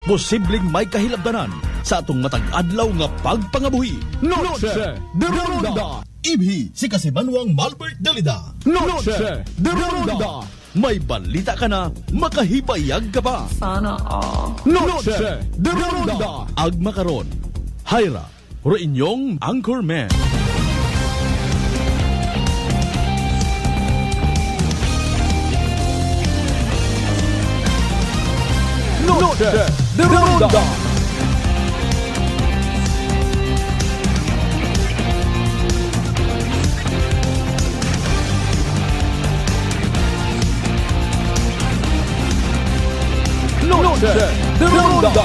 posibleng may kahilabdanan sa atong matag adlaw nga pagpangabuhi. Noche de Ronda. Ibhi si Kasibanwang Malbert Dalida. Noche de Ronda. May balita ka na, makahibayag ka pa. Sana all. Noche de Ronda. Agma karon, Hyra, ro inyong Anchorman. Noche de Ronda. Noche de Ronda.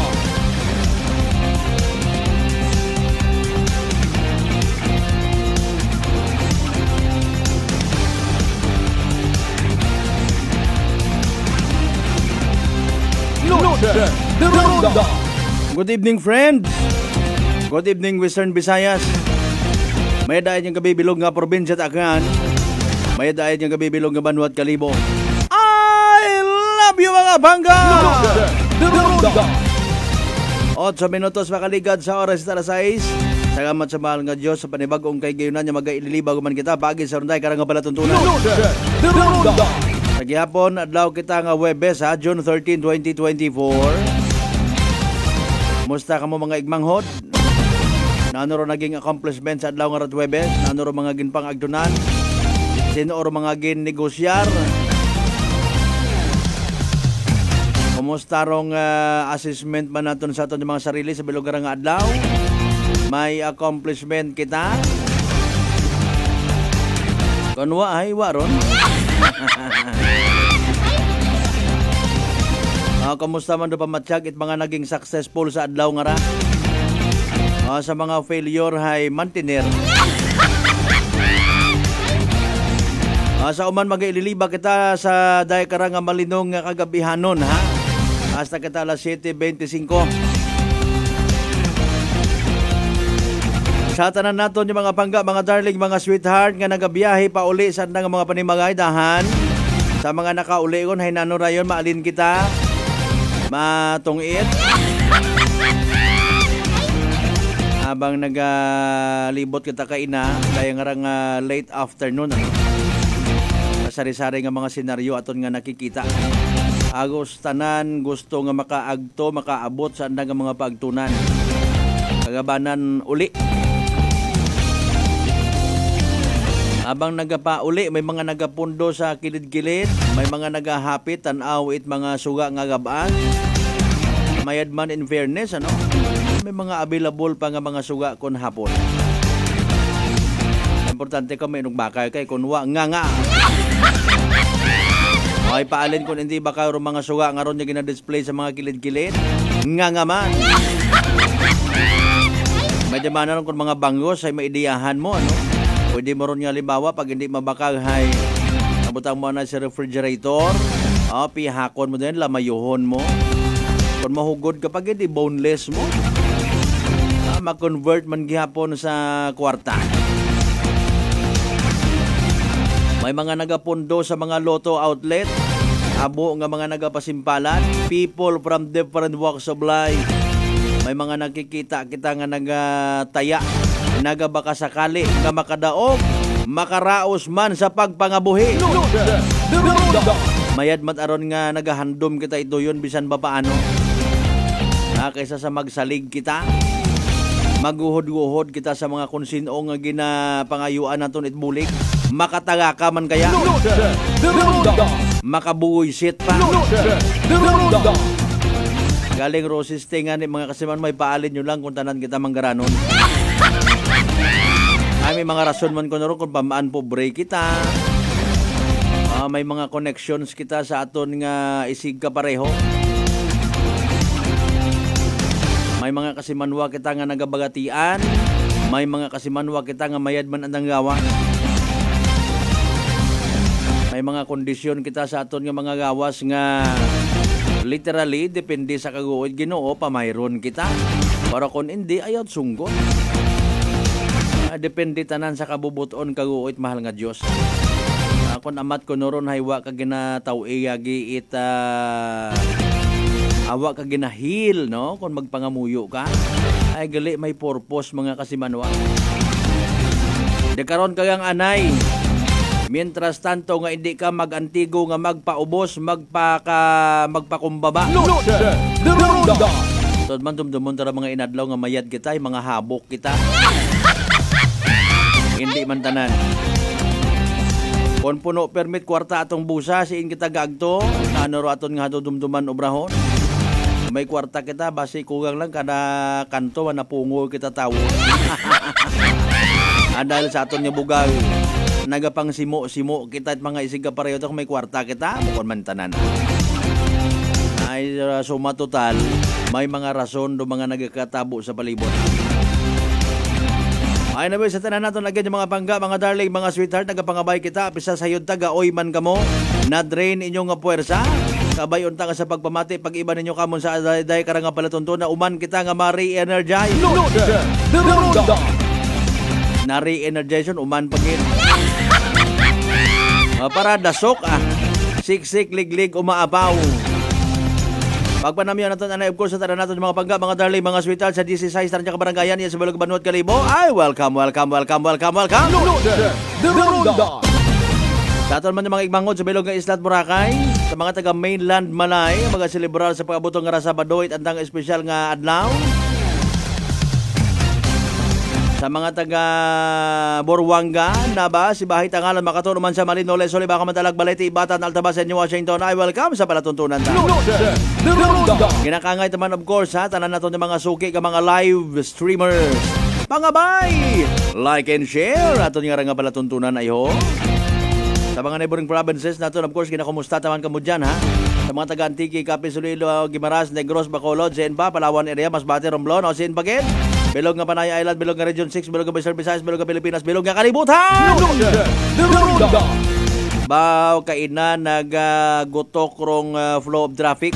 Noche de Ronda. Good evening, friends. Good evening, Western Visayas. May dahil niyang kabibilog nga probinsya Tacna. May dahil niyang kabibilog nga Banwa at Kalibo. I love you mga bangga! Noche de Ronda. 8 minutos makaligad sa oras sa 6. Salamat sa mahal nga Diyos sa panibagong kay gayunan niya mag-ililibaw man kita pagi sa runday karang balatuntunan. Noche de Ronda. Sa gihapon, adlaw kita nga Huwebes ha, June 13, 2024. Musta ka mo mga igmanghod? Naano ro naging accomplishment sa adlaw nga Huwebes? Naano ro mga ginpang agdunan? Sino ro mga gin-negosyar? Kumusta rong assessment man naton sa aton mga sarili sa bilugar nga adlaw? May accomplishment kita? Kunwa ay waron. Kamusta man do pamatsyag it mga naging successful sa adlaw nga ra? Sa mga failure hay mantener. Sa uman mag-ililiba kita sa dahi karang nga malinong nga kagabihanon ha. Hasta kita alas 7:25. Sa tanan naton yung mga pangga, mga darling, mga sweetheart nga nagabiyahe pa uli sa nga mga panimagay dahan. Sa mga nakaulion hay nano rayon maalin kita. Matungit. Habang nagalibot kita kaina, dahil nga late afternoon. Sari-sari nga mga senaryo aton nga nakikita. Agos tanan gusto nga makaagto, makaabot sa nga mga pagtunan. Kagabanan uli. Habang nagapauli, may mga nagapundo sa kilid-kilid, may mga nagahapit, tanaw it mga suga nga gabaan. Mayad man in fairness, ano? May mga available pa nga mga suga kon hapon. Importante ka may bakay kay kunwa nga. Ay paalin kung hindi baka ro mga suga nga ron yung gina-display sa mga kilid-kilid. Nga man. Medyo manan kung mga banggos ay maidiyahan mo, ano? Pwede mo ron nga libawa pag hindi mabakag hay nabutang mo na sa refrigerator. Pihakon mo din, lamayuhon mo. Kung mahugod kapag hindi boneless mo. Ma-convert man gihapon sa kwarta. May mga nagapundo sa mga lotto outlet. Abo nga mga nagapasimpalan. People from different walks of life. May mga nakikita kita nga nagataya. Nagabaka sakali nga makadaog, makaraos man sa pagpangabuhi. Mayad mat aron nga nagahandom kita ito yun bisan ba paano. Kaysa sa magsalig kita, maguhod-guhod kita sa mga konsino nga ginapangayuan naton itbulig. Makataga ka man kaya? Makabuisit pa? Galing Roses tingan mga kasiman may paalin nyo lang kung tanan kita manggaranon. Ay may mga rason man ko na rin kung pamaan po break kita. May mga connections kita sa aton nga isig ka pareho. May mga kasimanwa kita nga nagabagatian. May mga kasimanwa kita nga mayad man ang gawa. May mga kondisyon kita sa aton nga mga gawas nga literally depende sa kaguod Ginoo pamayron kita. Para kung hindi ayaw sunggot. Depende tanan sa kabubuton kaguoit mahal nga Dios. Kung amat ko noron haywa ka ginataw iyagi it Awa ka ginahil, no? Kung magpangamuyo ka. Ay gali may purpose mga kasimanwa. Di karon kagang anay. Mientras tanto nga hindi ka magantigo nga magpaubos, magpakumbaba. Noche de Ronda. Tod man dumdumon tara mga inadlaw nga mayad kita, mga habok kita. Hindi man tanan. Kon puno permit kwarta atong busa siin kita gagto, ano ro aton nga dumduman obrahon. May kwarta kita basi kugang lang kada kanto na pungo kita tawo. Dahil sa aton nga bugal nagapang simo kita at mga isig ka pareho kung may kwarta kita mukon man tanan. Ay suma total may mga rason do mga nagkatabo sa palibot. Ay nabi sa tanan naton lagyan yung mga pangga, mga darling, mga sweetheart, nagapangabay kita apisa sayod taga oy man kamo na drain inyong nga puwersa. Kabay unta ka sa pagpamati pag iba ninyo kamon sa day karanga palatunto na uman kita nga ma-re-energize. Noche de Ronda. Na re-energization uman pagin. Para dasok siksik liglig umaapaw. Pagpanamyan natin anay of course sa tanan natin mga pangga, mga darling, mga sweetheart sa 16 tanan sa kabaranggayan yan sa Balog Banuat Kalibo. Ay welcome. Noche de Ronda. Sa aton man yung mga igmangod sa Bilog nga Isla at Boracay, sa mga taga mainland Malay, mga celebrar sa pagabutong nga Sabado at andang espesyal nga adlaw. Sa mga taga Borwanga, Naba, si Bahay Tangalan, Makatuno man sa Malinoles, Soli, Baka Matalag, Balete, Ibatan, Altabas, New Washington. Ay welcome sa palatuntunan ta. Noche de Ronda. Ginakangay naman of course tanan naton yung mga suki ka mga live streamers. Pangabay! Like and share aton nga palatuntunan ay ho. Sa mga neighboring provinces naton of course kinakumusta taman kamo dyan ha. Sa mga taga Antique, Capiz, Iloilo, Guimaras, Negros, Bacolod, Zenba, Palawan area, Masbate, Romblon, o Sinbagin. Bilog nga Panay Island, Bilog nga Region 6, Bilog nga Western Visayas, Bilog nga Pilipinas, Bilog nga Kalibutan! Noche de Ronda. Baw kaina nagagutok rong flow of traffic.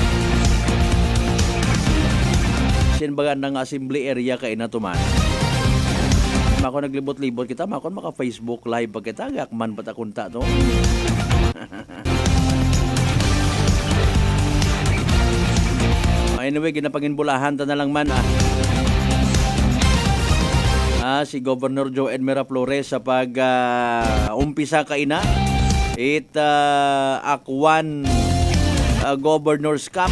Sinbagan ng assembly area kaina tuman. Mako naglibot-libot kita, mako maka Facebook live pag kita gakman patakunta to. Anyway, ginapanginbulahan ta na lang man si Governor Joe Edmera Flores sa pag umpisa kaina Akwan Governor's Cup.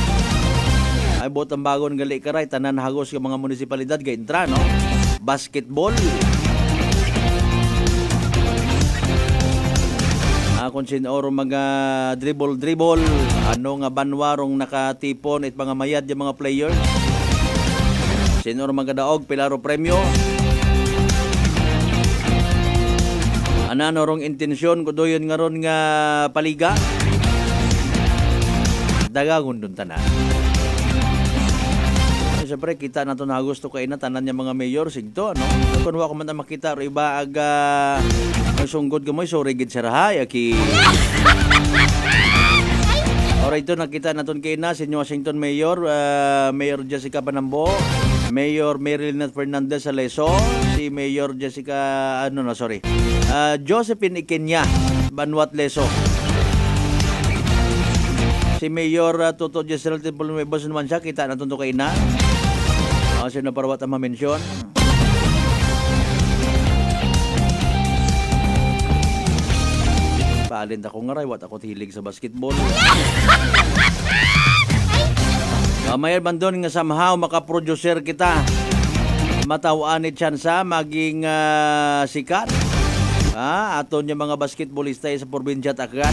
Ay botang bagon gali karay tanan hagos yung mga munisipalidad ga intra no. Basketball. Kung sinoro mga dribble ano nga banwarong nakatipon it mga mayad yung mga players. Sinoro mga daog pilaro premyo. Ano rong intensyon ko doyon nga ron nga paliga. Dagagon dun tanan. Siyempre kita na ito na gusto kayo na tanan niya mga mayor sigto ano. Kung wako man na makita ro iba aga sunggod gamoy so rigid sarahay aki. Alright ito nakita naton kay na si Washington Mayor Mayor Jessica Panambo, Mayor Marilyn Fernandez Aleso, si Mayor Jessica Josephine Ikenya Banuat Leso, si Mayor Toto Jessel Temple Nuevos naman siya kita naton to kay na. Kasi na parawat ang ma-mention. Paalin ako nga ray, wat ako hilig sa basketball. Mamayar bandon nga somehow makaproducer kita. Matawaan ni Chansa maging sikat. Aton yung mga basketballista sa probinsya takan.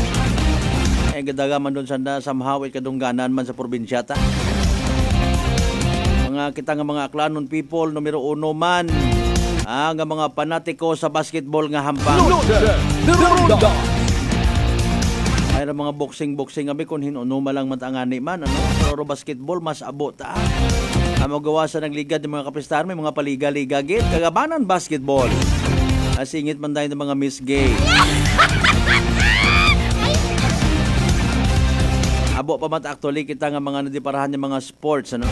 Ay gadaga man doon sanda somehow ikadungganan man sa probinsya ta. Mga kita nga mga aklanon people numero 1 man nga mga panatiko sa basketball nga hampang. Ay mga boxing kami kung hinunuma lang matangani man ano. Pero basketball mas abot magawasan ng liga ng mga kapistahan may mga paliga-liga gid kagabanan basketball. Singit man tayo ng mga Miss Gay. Abo pa mat actually kita nga mga nadiparahan ng mga sports ano.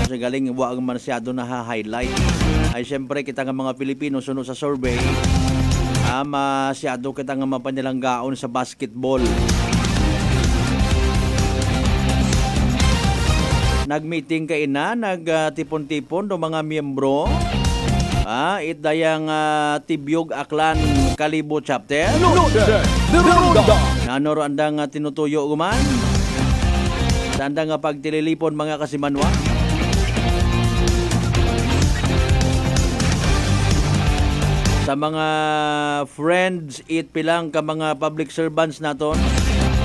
Kasi galing wag man masyado na highlight. Ay syempre kita nga mga Pilipino sunod sa survey. Masyado kita nga mapanilanggaon sa basketball. nagmeeting kay ina, nagtipon-tipon do mga miyembro. Itdayang Tibyog Aklan Kalibo chapter. Nanoro andang tinutuyo guman. Sa andang pagtililipon mga kasimanwa. Sa mga friends, pilang ka mga public servants naton.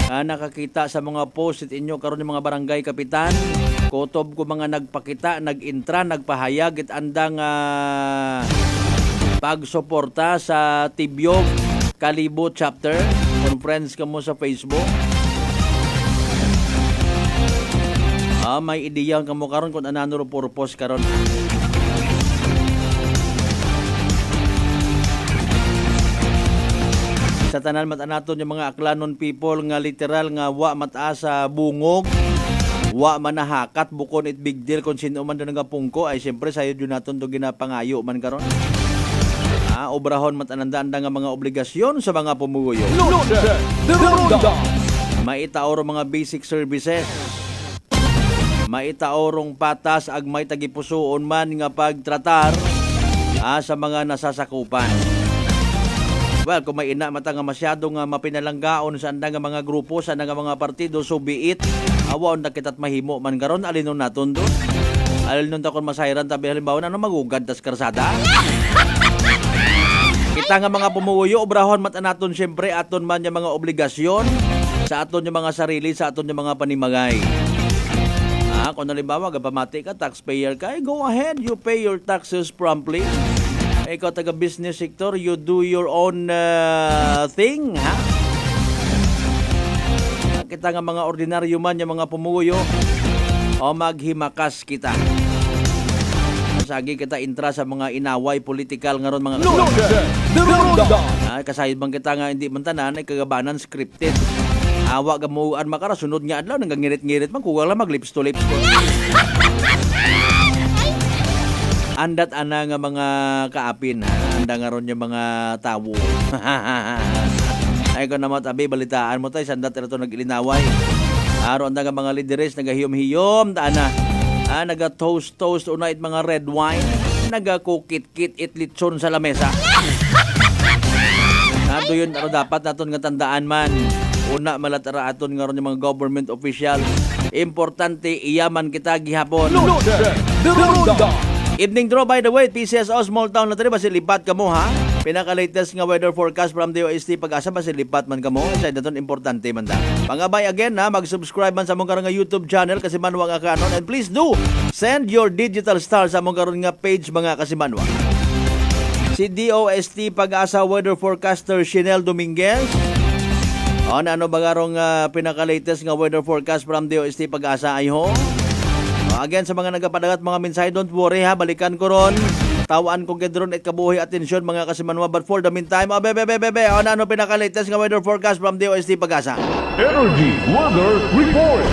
Nakakita sa mga post inyo karon yung mga barangay kapitan. Kotob ko mga nagpakita, nag-intra, nagpahayag it andang pagsuporta sa Tibyog Kalibo chapter. Kung friends ka mo sa Facebook. May ideya ka mo karon kung anano purpose karon. Sa tanan matanaton yung mga aklanon people nga literal nga wa mataas sa bungog. Wa manahakat bukon it big deal kung sino man doon nga pungko ay siyempre sayo yun natin doon ginapangayo man karon. Obrahon matananda-anda nga mga obligasyon sa mga pumuguyo. Maitaor mga basic services. Maitaorong patas ag may tagipusoon man nga pagtratar sa mga nasasakupan. Well, kung may ina mata nga masyadong mapinalanggaon sa andang nga mga grupo, sa andang nga mga partido, so be it. Awaon na kita't mahimo man karon alinon naton do. Alinon ta kon masayran tabi halimbawa na magugad tas karsada. Kita nga mga pumuyo obrahon mata naton syempre aton man yung mga obligasyon sa aton yung mga sarili, sa aton yung mga panimagay. Kung halimbawa gapamati ka taxpayer ka, go ahead, you pay your taxes promptly. Ikaw taga business sector, you do your own thing, ha? Kita nga mga ordinaryo man yung mga pumuyo o maghimakas kita. Masagi kita intra sa mga inaway political nga ron mga kasayod bang kita nga hindi man tanan ay kagabanan scripted. Awa gamuan makara sunod nga adlaw nang ngirit-ngirit man kuwala mag lips to lips. Andat ana nga mga kaapin, anda nga ron yung mga tawo. Ay ko naman tabi, balitaan mo tayo, sandat ito nag-ilinaway. Aro anda nga mga lideres, nagahiyom-hiyom, taana. Naga-toast-toast, unait mga red wine, naga-kukit-kit, itlitson sa lamesa. Nato yun, aro dapat naton nga tandaan man. Una, malatara aton nga ron yung mga government official. Importante, iyaman kita gihapon. Evening draw by the way, PCSO small town na tari, basi lipat ka mo ha. Pinaka-latest nga weather forecast from the OST pag-asa, basi lipat man ka mo. Sa daton importante man da. Pangabay again ha, mag-subscribe man sa mong karon nga YouTube channel kasi manwang akanon. And please do send your digital star sa mong karon nga page mga kasimanwa. Si DOST pag-asa weather forecaster Shinel Dominguez. Ano ba karong pinaka-latest nga weather forecast from DOST pag-asa ay ho? Again, sa mga nagapadagat mga mensahe, don't worry ha, balikan ko ron. Tawaan ko gedron at kabuhi atensyon mga kasimanwa. But for the meantime, ano pinaka-latest nga weather forecast from DOST Pag-asa? Energy Weather Report.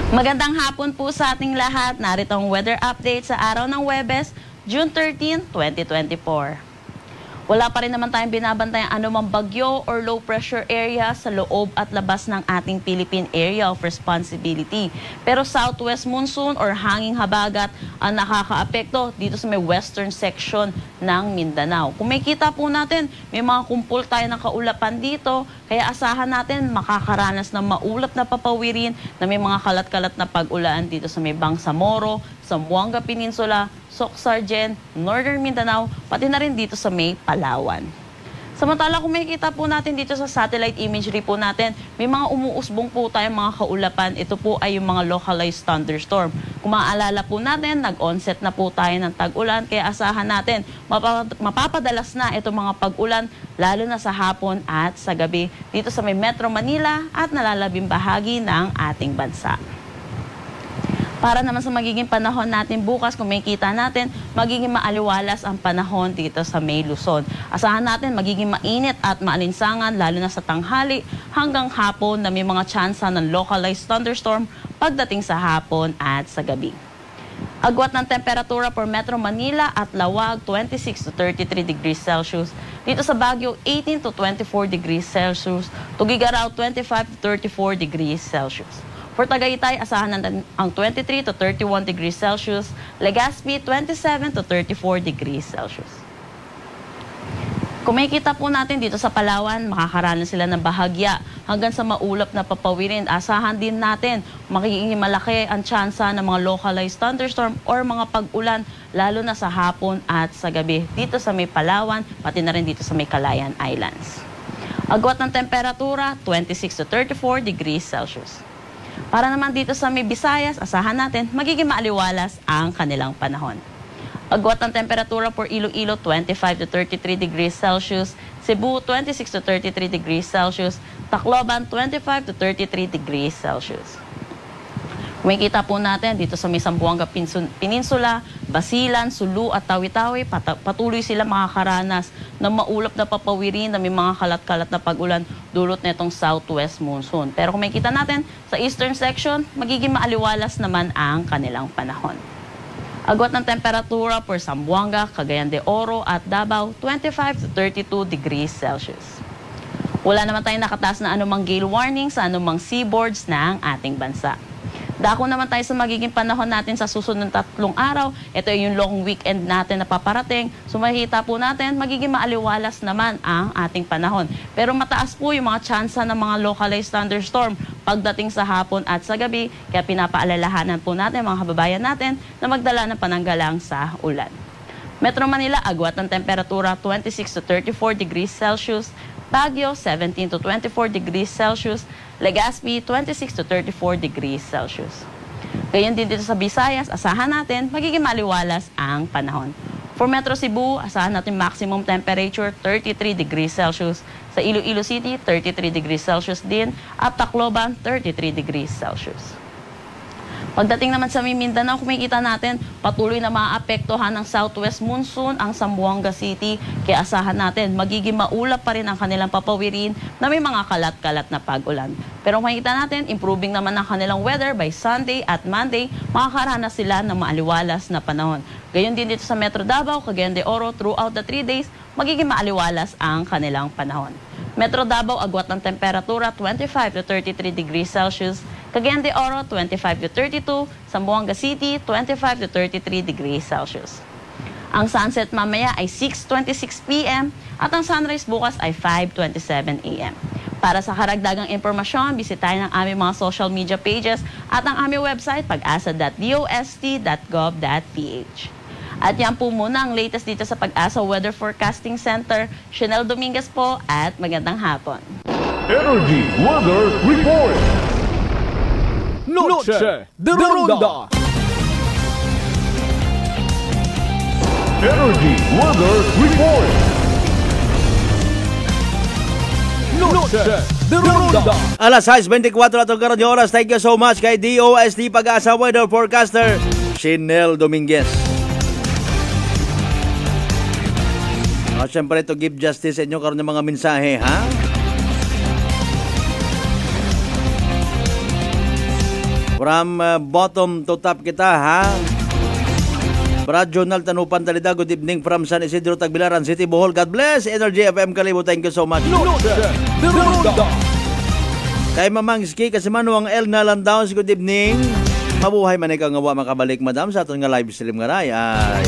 Magandang hapon po sa ating lahat. Narito ang weather update sa araw ng Huwebes, June 13, 2024. Wala pa rin naman tayong binabantayang anumang bagyo or low pressure area sa loob at labas ng ating Philippine Area of Responsibility. Pero southwest monsoon or hanging habagat ang nakakaapekto dito sa may western section ng Mindanao. Kung may kita po natin, may mga kumpul tayo ng kaulapan dito, kaya asahan natin makakaranas ng maulap na papawirin na may mga kalat-kalat na pag-ulan dito sa may Bangsamoro, Zamboanga Peninsula, Soc-Sargen, Northern Mindanao, pati na rin dito sa may Palawan. Samantala kung makikita po natin dito sa satellite imagery po natin, may mga umuusbong po tayong mga kaulapan. Ito po ay yung mga localized thunderstorm. Kung maaalala po natin, nag-onset na po tayo ng tag-ulan, kaya asahan natin, mapapadalas na itong mga pag-ulan, lalo na sa hapon at sa gabi dito sa may Metro Manila at nalalabing bahagi ng ating bansa. Para naman sa magiging panahon natin bukas, kung makikita natin, magiging maaliwalas ang panahon dito sa May Luzon. Asahan natin magiging mainit at maalinsangan lalo na sa tanghali hanggang hapon na may mga tsansa ng localized thunderstorm pagdating sa hapon at sa gabi. Agwat ng temperatura for Metro Manila at Lawag 26 to 33 degrees Celsius. Dito sa Baguio 18 to 24 degrees Celsius. Tugigaraw 25 to 34 degrees Celsius. For Tagaytay, asahan natin ang 23 to 31 degrees Celsius. Legazpi, 27 to 34 degrees Celsius. Kung makikita po natin dito sa Palawan, makakaranas sila ng bahagya hanggang sa maulap na papawirin. Asahan din natin, magiging malaki ang tsansa ng mga localized thunderstorm or mga pag-ulan, lalo na sa hapon at sa gabi. Dito sa may Palawan, pati na rin dito sa may Calayan Islands. Agwat ng temperatura, 26 to 34 degrees Celsius. Para naman dito sa may Visayas, asahan natin, magiging maaliwalas ang kanilang panahon. Agwat ng temperatura for Iloilo, 25 to 33 degrees Celsius. Cebu, 26 to 33 degrees Celsius. Tacloban, 25 to 33 degrees Celsius. Makikita po natin dito sa may Zamboanga Peninsula, Basilan, Sulu at Tawi-Tawi, patuloy sila makakaranas ng maulap na papawirin na may mga kalat-kalat na pag-ulan dulot na itong southwest monsoon. Pero kung makikita natin sa eastern section, magiging maaliwalas naman ang kanilang panahon. Agwat ng temperatura for Zamboanga, Cagayan de Oro at Davao, 25 to 32 degrees Celsius. Wala naman tayong nakataas na anumang gale warning sa anumang seaboards ng ating bansa. Dako naman tayo sa magiging panahon natin sa susunod 3 araw. Ito yung long weekend natin na paparating. So makikita po natin, magiging maaliwalas naman ang ating panahon. Pero mataas po yung mga tsansa ng mga localized thunderstorm pagdating sa hapon at sa gabi. Kaya pinapaalalahanan po natin mga kababayan natin na magdala ng pananggalang sa ulan. Metro Manila, agwat ng temperatura 26 to 34 degrees Celsius. Baguio, 17 to 24 degrees Celsius. Legazpi, 26 to 34 degrees Celsius. Gayon din dito sa Visayas, asahan natin magiging maliwalas ang panahon. For Metro Cebu, asahan natin maximum temperature 33 degrees Celsius. Sa Iloilo City, 33 degrees Celsius din. At Tacloban, 33 degrees Celsius. Pagdating naman sa Mindanao, kung makikita natin, patuloy na maapektuhan ng southwest monsoon ang Zamboanga City. Kaya asahan natin, magiging maulap pa rin ang kanilang papawirin na may mga kalat-kalat na pag-ulan. Pero kung makikita natin, improving naman ang kanilang weather by Sunday at Monday, makakaranas sila ng maaliwalas na panahon. Gayon din dito sa Metro Davao, Cagayan de Oro, throughout the 3 days, magiging maaliwalas ang kanilang panahon. Metro Davao, agwat ng temperatura 25 to 33 degrees Celsius. Cagayan de Oro, 25 to 32. Zamboanga City, 25 to 33 degrees Celsius. Ang sunset mamaya ay 6:26 p.m. at ang sunrise bukas ay 5:27 a.m. Para sa karagdagang impormasyon, bisitahin ang aming mga social media pages at ang aming website pag-asa.dost.gov.ph. At yan po muna ang latest dito sa Pag-asa Weather Forecasting Center. Chanel Dominguez po at magandang hapon. Energy Weather Report. Noche de Ronda. Energy Weather Report. Noche de Ronda. Alas 6:24 atong karon oras. Thank you so much kay DOST Pag-asa Weather Forecaster Chanel Dominguez. Siyempre to give justice sa inyo karon ng mga mensahe, ha? From bottom to top kita, ha? Brad Jonal Tanupan Talida, good evening from San Isidro, Tagbilaran City, Bohol. God bless. Energy FM Kalibo, thank you so much. Noche de Ronda. Kay Mamang Ski, kasi manuang El Nalandowns, good evening. Mabuhay man ikaw nga wa makabalik, madam, sa aton nga live stream nga ray. Ay.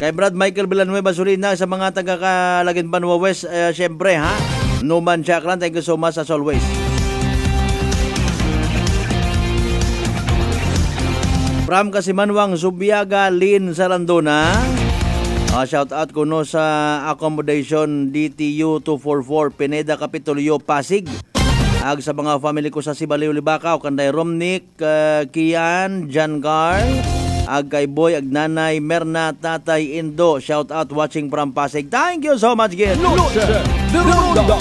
Kay Brad Michael Villanueva Surina sa mga taga-Kalagin Banwa West, syempre, ha? Numan Chaklan, thank you so much as always. From Kasimanwang, Subiaga, Lin Sarandona. Shout out ko no sa accommodation DTU 244 Pineda Capitolio Pasig. Ag sa mga family ko sa Sibaliw Libakaw, kanday Romnick, Kian, John Carl, ag kay Boy, ag Nanay Merna, Tatay Indo. Shout out watching from Pasig. Thank you so much, Gil. Noche de Ronda.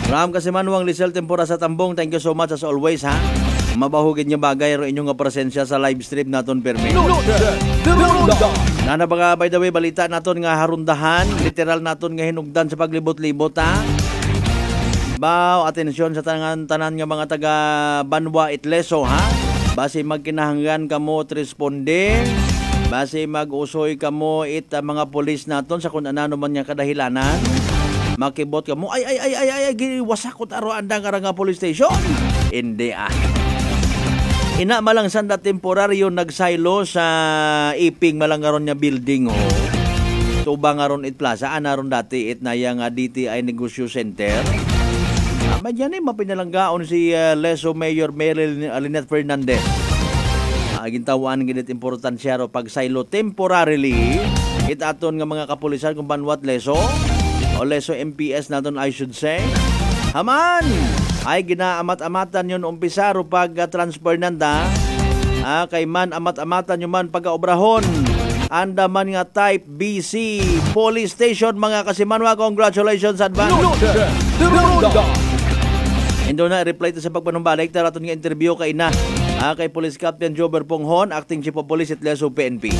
Ram kasi manuang Lisel Tempora sa Tambong. Thank you so much as always, ha. Mabahugin niyo bagay ro inyong nga presensya sa live stream naton permi. Noche de Ronda. Nana baga, by the way, balita naton nga harundahan, literal naton nga hinugdan sa paglibot-libot, ha. Bao, atensyon sa tanan nga mga taga Banwa Itleso, ha. Base magkinahanglan kamo at responde Base mag-usoy ka mo mga pulis naton sa kung ano man niya kadahilanan. Makibot ka mo, ay, wasakot aro andang nga police station. Hindi Ina malang sanda temporaryo nagsaylo sa iping malangaron niya building Tubang aron it plaza, anaron dati it na yung DTI Negosyo Center. Madyan mapinalanggaon si Leso Mayor Meryl Alinette Fernandez. Gintawan ginit importansya ro pagsaylo temporarily it aton nga mga kapulisan kung banwat Leso o Leso MPS naton I should say. Haman ay ginaamat-amatan yun umpisa ro pag transfer nanda. Kay man amat-amatan yun man pag-obrahon. Anda man nga type BC Police Station mga kasimanwa. Congratulations advance. Indo na reply to sa pagpanumbalik taraton nga interview kay na kay Police Captain Jober Ponghon, Acting Chief of Police at Leso PNP.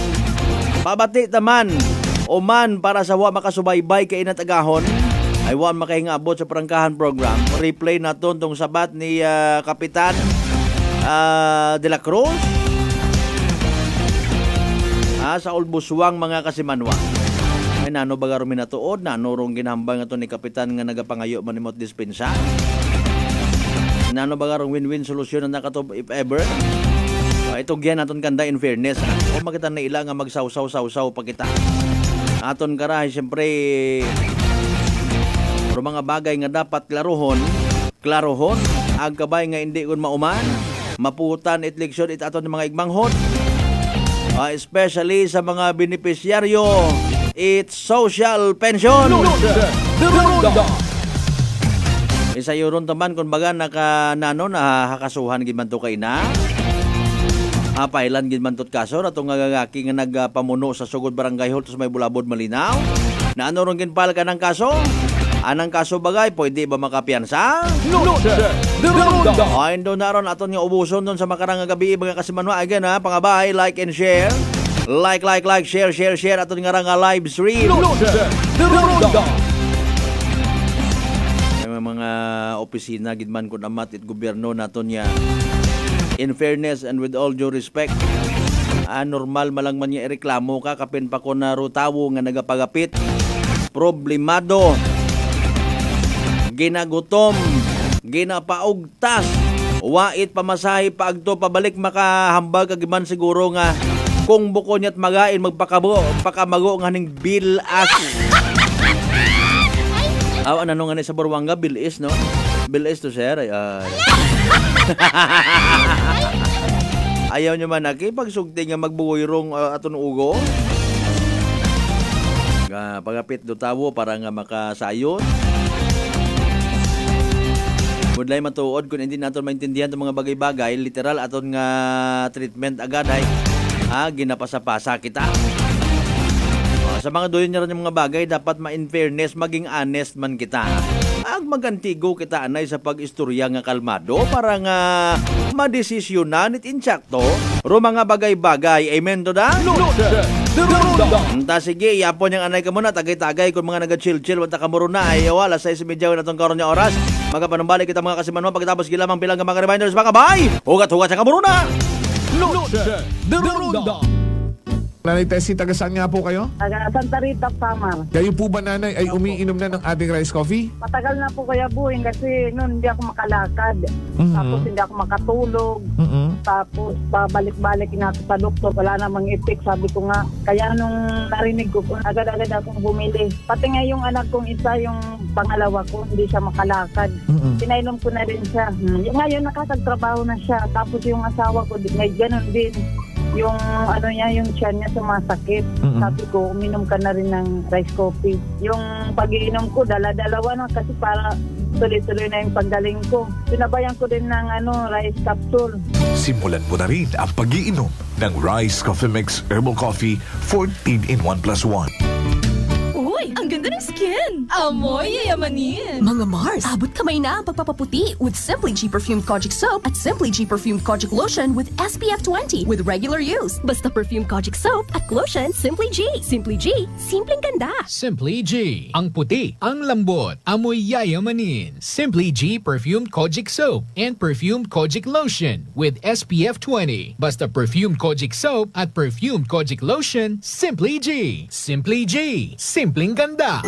Pabati taman o man para sa wa makasubaybay kay inatagahon ay wa makahingaabot sa prangkahan program. Replay naton tong sabat ni Kapitan De La Cruz sa Ulbuswang mga kasimanwa. Ay nano baga rumi natuod, nano rong ginahambang ato ni Kapitan nga nagapangayo manimot dispensa. Nano baga rong win-win solusyon na nakatob if ever. Itong yan aton kanda in fairness. O makita na ila nga magsawsaw-sawsaw pa kita. Aton karahay siyempre pero mga bagay nga dapat klarohon ang kabay nga hindi kun mauman maputan it leksyon it aton mga igmanghon. Especially sa mga beneficiaryo it's social pension. Isa yun taman kung baga nakakasuhan gimanto kay na pailan ginmantot kaso na itong ngagaki nga nagpamuno sa sugod barangay hall sa may Bulabod Malinaw na ano ron ginpal ka ng kaso. Anang kaso bagay pwede ba makapiyansa? Ay doon na ron aton nga ubuson doon sa makarang gabi mga kasimanwa. Again pangabay, like and share. Like, share aton nga nga live stream. May mga opisina gidman ko namat it gobyerno naton ya. In fairness and with all due respect, normal malang man niya ireklamo ka kapin pa ko na rutawo nga nagapagapit. Problemado. Ginagutom, ginapaugtas, wait pamasahe paagto pabalik makahambag agiman siguro nga kung buko niya't magain magpakamago nga ning bill as. Ano nga ni sa Buruanga bill is no? Bill is to sir. Ayaw nyo man pagsugti nga magbuoyrong aton ugo. Pagapit do tawo para nga makasayon. Budlay matuod kung hindi natin maintindihan itong mga bagay-bagay, literal aton nga treatment agad ay ginapasa-pasa kita. Sa mga doyon niya rin yung mga bagay, dapat ma-in fairness, maging honest man kita. Magantigo kita anay sa pag-istorya nga kalmado para nga madesisyonan it insakto ro mga bagay-bagay. Amen to da? Sige, yapon yung anay ka muna, tagay-tagay kung mga naga-chill-chill, wanta ka muna ay wala sa 6:30 na itong karon niya oras. Magapanumbalik kita mga kasimanwa pagkatapos gilamang bilang mga reminders mga kabay. Hugat-hugat sa kamuruna. Nanay Tessie, taga saan nga po kayo? Taga Santa Rita, Samar. Kayo po ba nanay ay umiinom na ng ating rice coffee? Matagal na po kaya buhin kasi noon hindi ako makalakad. Tapos hindi ako makatulog. Tapos pabalik-balik na ako sa doktor. Wala namang effect, sabi ko nga. Kaya nung narinig ko, agad-agad akong bumili. Pati nga yung anak kong isa, yung pangalawa ko, hindi siya makalakad. Pinainom ko na rin siya. Ngayon nakakagtrabaho na siya. Tapos yung asawa ko, may ganun din. Yung yung tiyan niya sumasakit. Sabi ko, uminom ka na rin ng rice coffee. Yung pag-iinom ko, dala-dalawa na kasi para tuloy-tuloy na yung paggaling ko. Sinabayan ko din ng rice capsule. Simulan mo na rin ang pag-iinom ng Rice Coffee Mix Herbal Coffee 14 in 1+1. Uy, ang ganda ganda ng skin! Amoy yayamanin! Mga Mars, abot kamay na ang pagpapaputi with Simply G Perfumed Kojic Soap at Simply G Perfumed Kojic Lotion with SPF 20 with regular use. Basta Perfumed Kojic Soap at Lotion, Simply G. Simply G, simpleng ganda. Simply G. Ang puti, ang lambot, amoy yayamanin. Simply G Perfumed Kojic Soap and Perfumed Kojic Lotion with SPF 20. Basta Perfumed Kojic Soap at Perfumed Kojic Lotion, Simply G. Simply G. Simpleng ganda.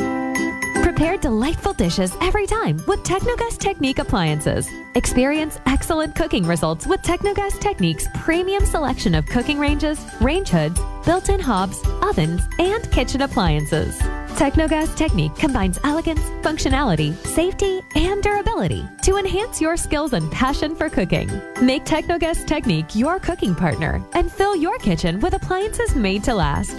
Prepare delightful dishes every time with Technogas Technique appliances. Experience excellent cooking results with Technogas Technique's premium selection of cooking ranges, range hoods, built-in hobs, ovens, and kitchen appliances. Technogas Technique combines elegance, functionality, safety, and durability to enhance your skills and passion for cooking. Make Technogas Technique your cooking partner and fill your kitchen with appliances made to last.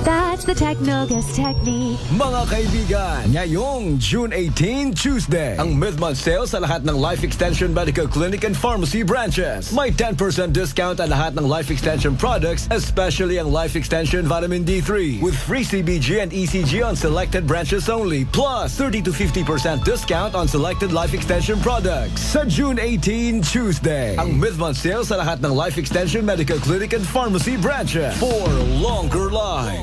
That's the Technogas Technique. Mga kaibigan, ngayong June 18, Tuesday, ang mid-month sale sa lahat ng Life Extension Medical Clinic and Pharmacy branches. May 10% discount ang lahat ng Life Extension products, especially ang Life Extension Vitamin D3, with free CBG and ECG on selected branches only, plus 30 to 50% discount on selected Life Extension products. Sa June 18, Tuesday, ang mid-month sale sa lahat ng Life Extension Medical Clinic and Pharmacy branches for longer life.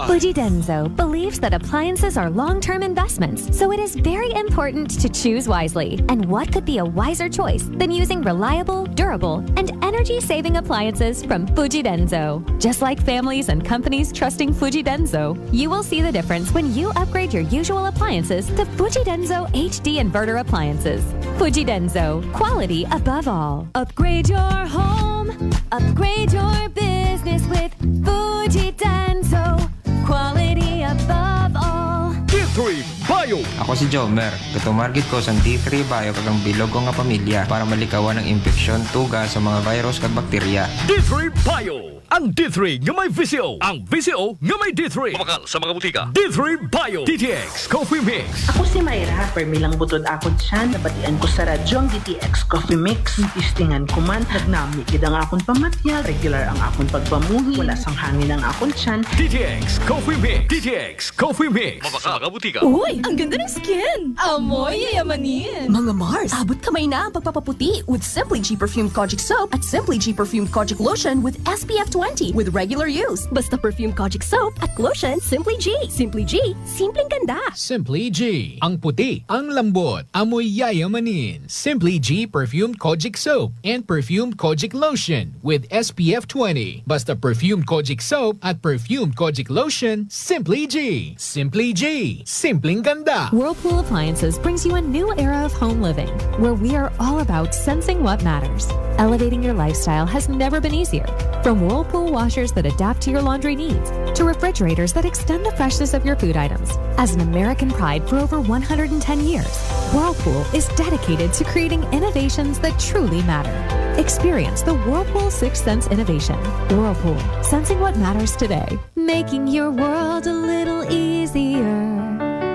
Fuji Denso believes that appliances are long-term investments, so it is very important to choose wisely. And what could be a wiser choice than using reliable, durable, and energy-saving appliances from Fuji Denso? Just like families and companies trusting Fuji Denso, you will see the difference when you upgrade your usual appliances to Fuji Denso HD inverter appliances. Fuji Denso, quality above all. Upgrade your home, upgrade your business with Fuji Denso, quality above all. D3 Bio. Ako si Jomer. Katumargit ko sa D3 Bio kagang bilog ko nga pamilya para malikawan ng infeksyon, tuga sa mga virus kag bakterya. D3 Bio. Ang D3 nga may VCO. Ang VCO nga may D3. Kumakal sa mga butika. D3 Bio. DTX Coffee Mix. Ako si Mayra. Permilang butod akon siya. Nabatian ko sa radyo ang DTX Coffee Mix. Istingan ko man. Nagnami kidang akon pamatya. Regular ang akon pagpamuhi. Wala sang hangin ang akon siyan. DTX Coffee Mix. DTX Coffee Mix. Mabaka mga butika. Uy, ang ganda ng skin! Amoy yayamanin! Mga Mars, abot kamay na ang pagpapaputi with Simply G Perfumed Kojic Soap at Simply G Perfumed Kojic Lotion with SPF 20 with regular use. Basta Perfumed Kojic Soap at Lotion, Simply G. Simply G, simpleng ganda. Simply G. Ang puti, ang lambot, amoy yayamanin. Simply G Perfumed Kojic Soap and Perfumed Kojic Lotion with SPF 20. Basta Perfumed Kojic Soap at Perfumed Kojic Lotion, Simply G. Simply G. Simpleng ganda. Whirlpool Appliances brings you a new era of home living, where we are all about sensing what matters. Elevating your lifestyle has never been easier. From Whirlpool washers that adapt to your laundry needs, to refrigerators that extend the freshness of your food items. As an American pride for over 110 years, Whirlpool is dedicated to creating innovations that truly matter. Experience the Whirlpool Sixth Sense innovation. Whirlpool, sensing what matters today. Making your world a little easier.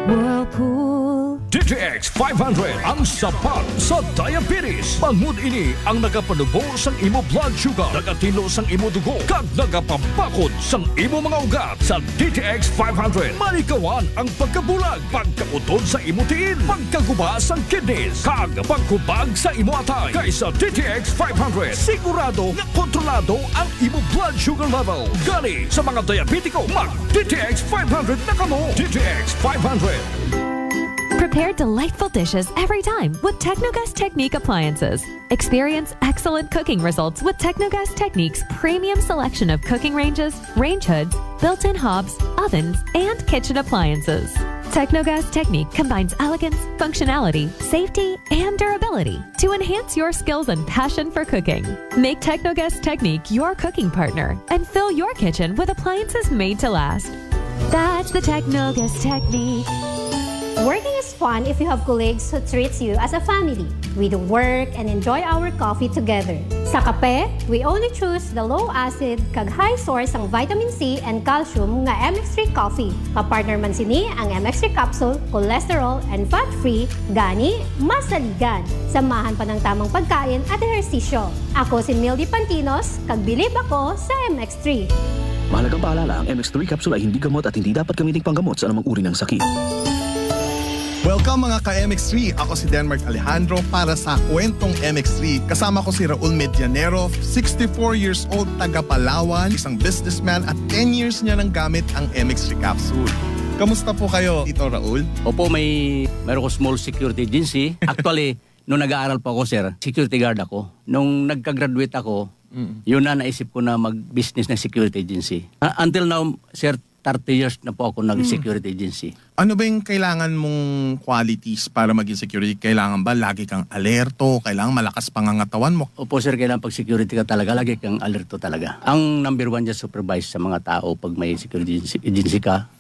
Whirlpool. DTX 500 ang sapat sa diabetes. Bangod ini ang nagapanubo sang imo blood sugar, nagatilo sang imo dugo, kag nagapapakod sang imo mga ugat. Sa DTX 500, malikawan ang pagkabulag, pagkautod sa imo tiil, pagkaguba sang kidneys, kag pagkubag sa imo atay. Kaysa DTX 500, sigurado na kontrolado ang imo blood sugar level. Gani sa mga diabetiko, mag DTX 500 na kamo. DTX 500. Prepare delightful dishes every time with Technogas Technique appliances. Experience excellent cooking results with Technogas Technique's premium selection of cooking ranges, range hoods, built-in hobs, ovens, and kitchen appliances. Technogas Technique combines elegance, functionality, safety, and durability to enhance your skills and passion for cooking. Make Technogas Technique your cooking partner and fill your kitchen with appliances made to last. That's the Technogas Technique. Working is fun if you have colleagues who treats you as a family. We do work and enjoy our coffee together. Sa kape, we only choose the low-acid kag high source ang vitamin C and calcium nga MX3 coffee. Kapartner man sini ang MX3 capsule, cholesterol and fat-free, gani, masaligan. Samahan pa ng tamang pagkain at ehersisyo. Ako si Mildy Pantinos, kag bilib ako sa MX3. Mahalagang paalala, ang MX3 capsule ay hindi gamot at hindi dapat gamitin panggamot sa anumang uri ng sakit. Welcome mga ka-MX3! Ako si Denmark Alejandro para sa Kwentong MX3. Kasama ko si Raul Medianero, 64 years old, taga Palawan, isang businessman at 10 years niya nang gamit ang MX3 capsule. Kamusta po kayo, Tito Raul? Opo, mayroon ko small security agency. Actually, nung nag-aaral pa ako, sir, security guard ako. Nung nagka-graduate ako, yun na naisip ko na mag-business ng security agency. Until now, sir, 30 years na po ako nag-security agency. Ano ba yung kailangan mong qualities para maging security? Kailangan ba lagi kang alerto? Kailangan malakas pangangatawan mo? Opo, sir, kailangan pag security ka talaga, lagi kang alerto talaga. Ang number one dyan, supervise sa mga tao pag may security agency ka,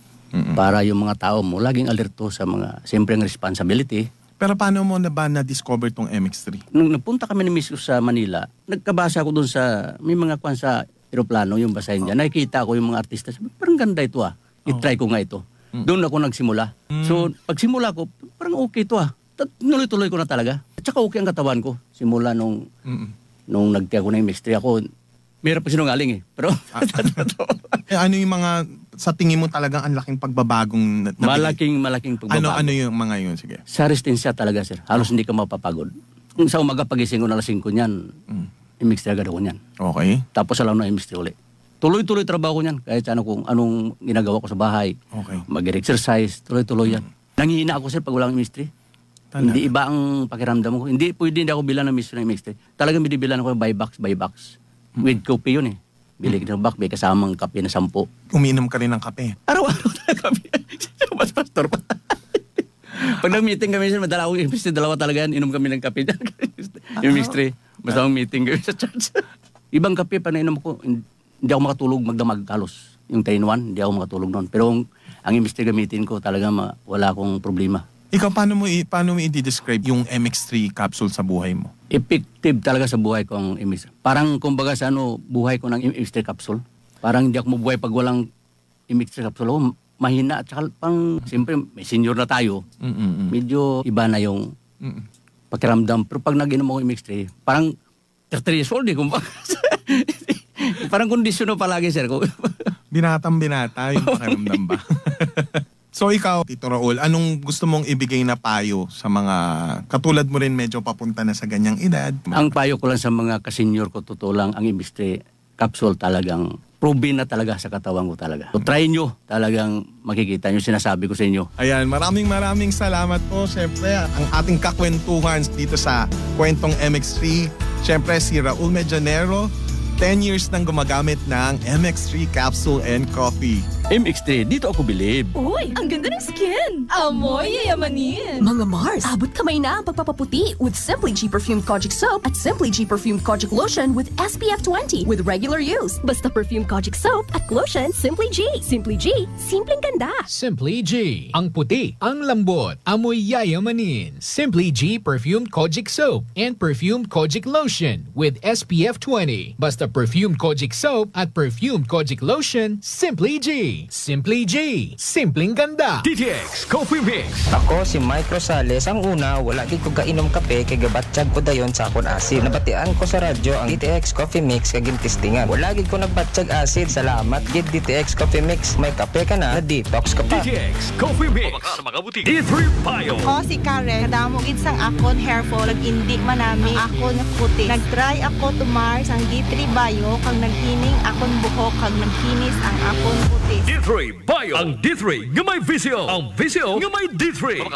para yung mga tao mo, laging alerto sa mga, siyempre ang responsibility. Pero paano mo na ba na-discover tong MX3? Nung napunta kami ni Miss sa Manila, nagkabasa ako dun sa, may mga kwan sa aeroplano, yung basahin dyan. Nakikita ko yung mga artista, sabi, parang ganda ito I-try ko nga ito. Doon ako nagsimula. So, pagsimula ko, parang okay ito Nuloy-tuloy ko na talaga. At saka okay ang katawan ko. Simula nung nagtiya ko na yung MX3 ako, mayroon pa sinungaling Pero, ano yung mga, sa tingin mo talagang ang laking pagbabagong malaking pagbabago. Ano yung mga yun? Sige. Sa resistensya talaga, sir. Halos hindi ka mapapagod. Kung sa umaga pagising ko na 5 niyan, MX3 agad ako niyan. Okay. Tapos alam na MX3 ulit. Tuloy-tuloy trabaho ko niyan. Kahit kung anong ginagawa ko sa bahay. Okay. Mag-exercise, tuloy-tuloy yan. Nangihina ako, sir, pag walang MX3. Hindi iba ang pakiramdam ko. Hindi ako bilan ng MX3. Talagang binibilan ako by box. With coffee yun Bili ka ng box, may kasamang kape na 10. Umiinom ka rin ng kape? Araw-araw na kape. Mas pastor pa. Pag nag-meeting kami, madala ako, dalawa talaga yan, inom kami ng kape. Yung MX3. Basta akong meeting kami sa church. Ibang kape, pa nainom ko, hindi ako makatulog magdamag halos. Yung 3-in-1, hindi ako makatulog noon. Pero ang MX3 gamitin ko, talaga wala akong problema. Ikaw, paano mo i-describe yung MX3 capsule sa buhay mo? Effective talaga sa buhay ko ang MX3. Parang kumbaga sa buhay ko ng MX3 capsule. Parang hindi ako mabuhay pag walang MX3 capsule. Mahina at saka siyempre may senior na tayo. Medyo iba na yung pakiramdam. Pero pag nag-inom ako MX3, parang 30 years old kumbaga. Parang kondisyon na palagi, sir. Binatang-binata yung pakiramdam ba? So ikaw, Tito Raul, anong gusto mong ibigay na payo sa mga katulad mo rin medyo papunta na sa ganyang edad? Ang payo ko lang sa mga kasenyor ko, totoo lang, ang MX3 capsule talagang proven na talaga sa katawan ko talaga. So try nyo, talagang makikita nyo, sinasabi ko sa inyo. Ayan, maraming salamat po. Siyempre, ang ating kakwentuhan dito sa Kwentong MX3. Siyempre, si Raul Medianero, 10 years nang gumagamit ng MX3 capsule and coffee. MX3, dito ako bilib. Uy, ang ganda ng skin! Amoy yayamanin! Mga Mars, abot kamay na ang pagpapaputi with Simply G Perfumed Kojic Soap at Simply G Perfumed Kojic Lotion with SPF 20 with regular use. Basta Perfumed Kojic Soap at Lotion, Simply G. Simply G, simpleng ganda. Simply G, ang puti, ang lambot, amoy yayamanin. Simply G Perfumed Kojic Soap and Perfumed Kojic Lotion with SPF 20. Basta Perfumed Kojic Soap at Perfumed Kojic Lotion, Simply G. Simply G, simpleng ganda. DTX Coffee Mix. Ako si Mike Rosales. Ang una, wala gid ko kainom kape kay gabatsyag ko dayon sa akon acid. Nabatian ko sa radyo ang DTX Coffee Mix kag gintistingan. Wala gid ko nagbatsyag acid. Salamat gid DTX Coffee Mix. May kape ka na detox ka pa. DTX Coffee Mix. Sa mga butik. D3 Bio. Ako si Karen. Kadamo gid sang akon hair fall ag indi manami akon puti. Nagtry ako tumar sang D3 Bio kag naghining akon buhok kag nagkinis ang akon puti. D3 Bio. Ang D3 nga may visyo. Ang visyo nga may D3.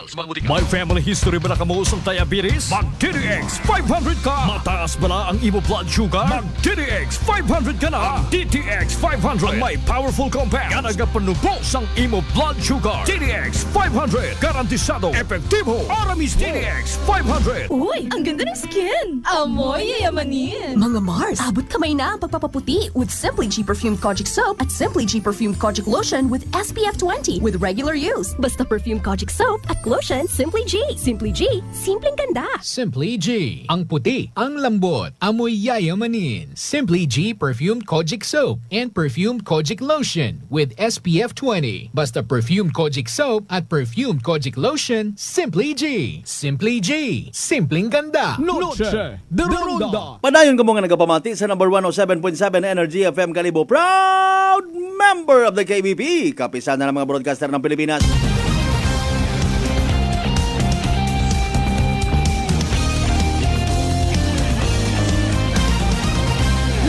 May family history ba na kamo sa diabetes? Mag DTX 500 ka. Mataas ba na ang imo blood sugar? Mag DTX 500 ka na. DTX 500 ang may powerful compound nga nagapanubos ang imo blood sugar. DTX 500 garantisado epektibo. Aramis DTX 500. Uy, ang ganda ng skin! Amoy yayamanin! Mga Mars, abot kamay na ang pagpapaputi with Simply G Perfumed Kojic Soap at Simply G Perfumed Kojic Lotion with SPF 20 with regular use. Basta Perfumed Kojic Soap at Lotion, Simply G. Simply G, simpleng ganda. Simply G, ang puti, ang lambot, amoy yayamanin. Simply G Perfumed Kojic Soap and Perfumed Kojic Lotion with SPF 20. Basta Perfumed Kojic Soap at Perfumed Kojic Lotion, Simply G. Simply G, simpleng ganda. Noche de Ronda. Padayon ko mga nagapamati sa number 107.7 Energy FM Kalibo. Proud member of the KBP, kapisan ng mga broadcaster ng Pilipinas.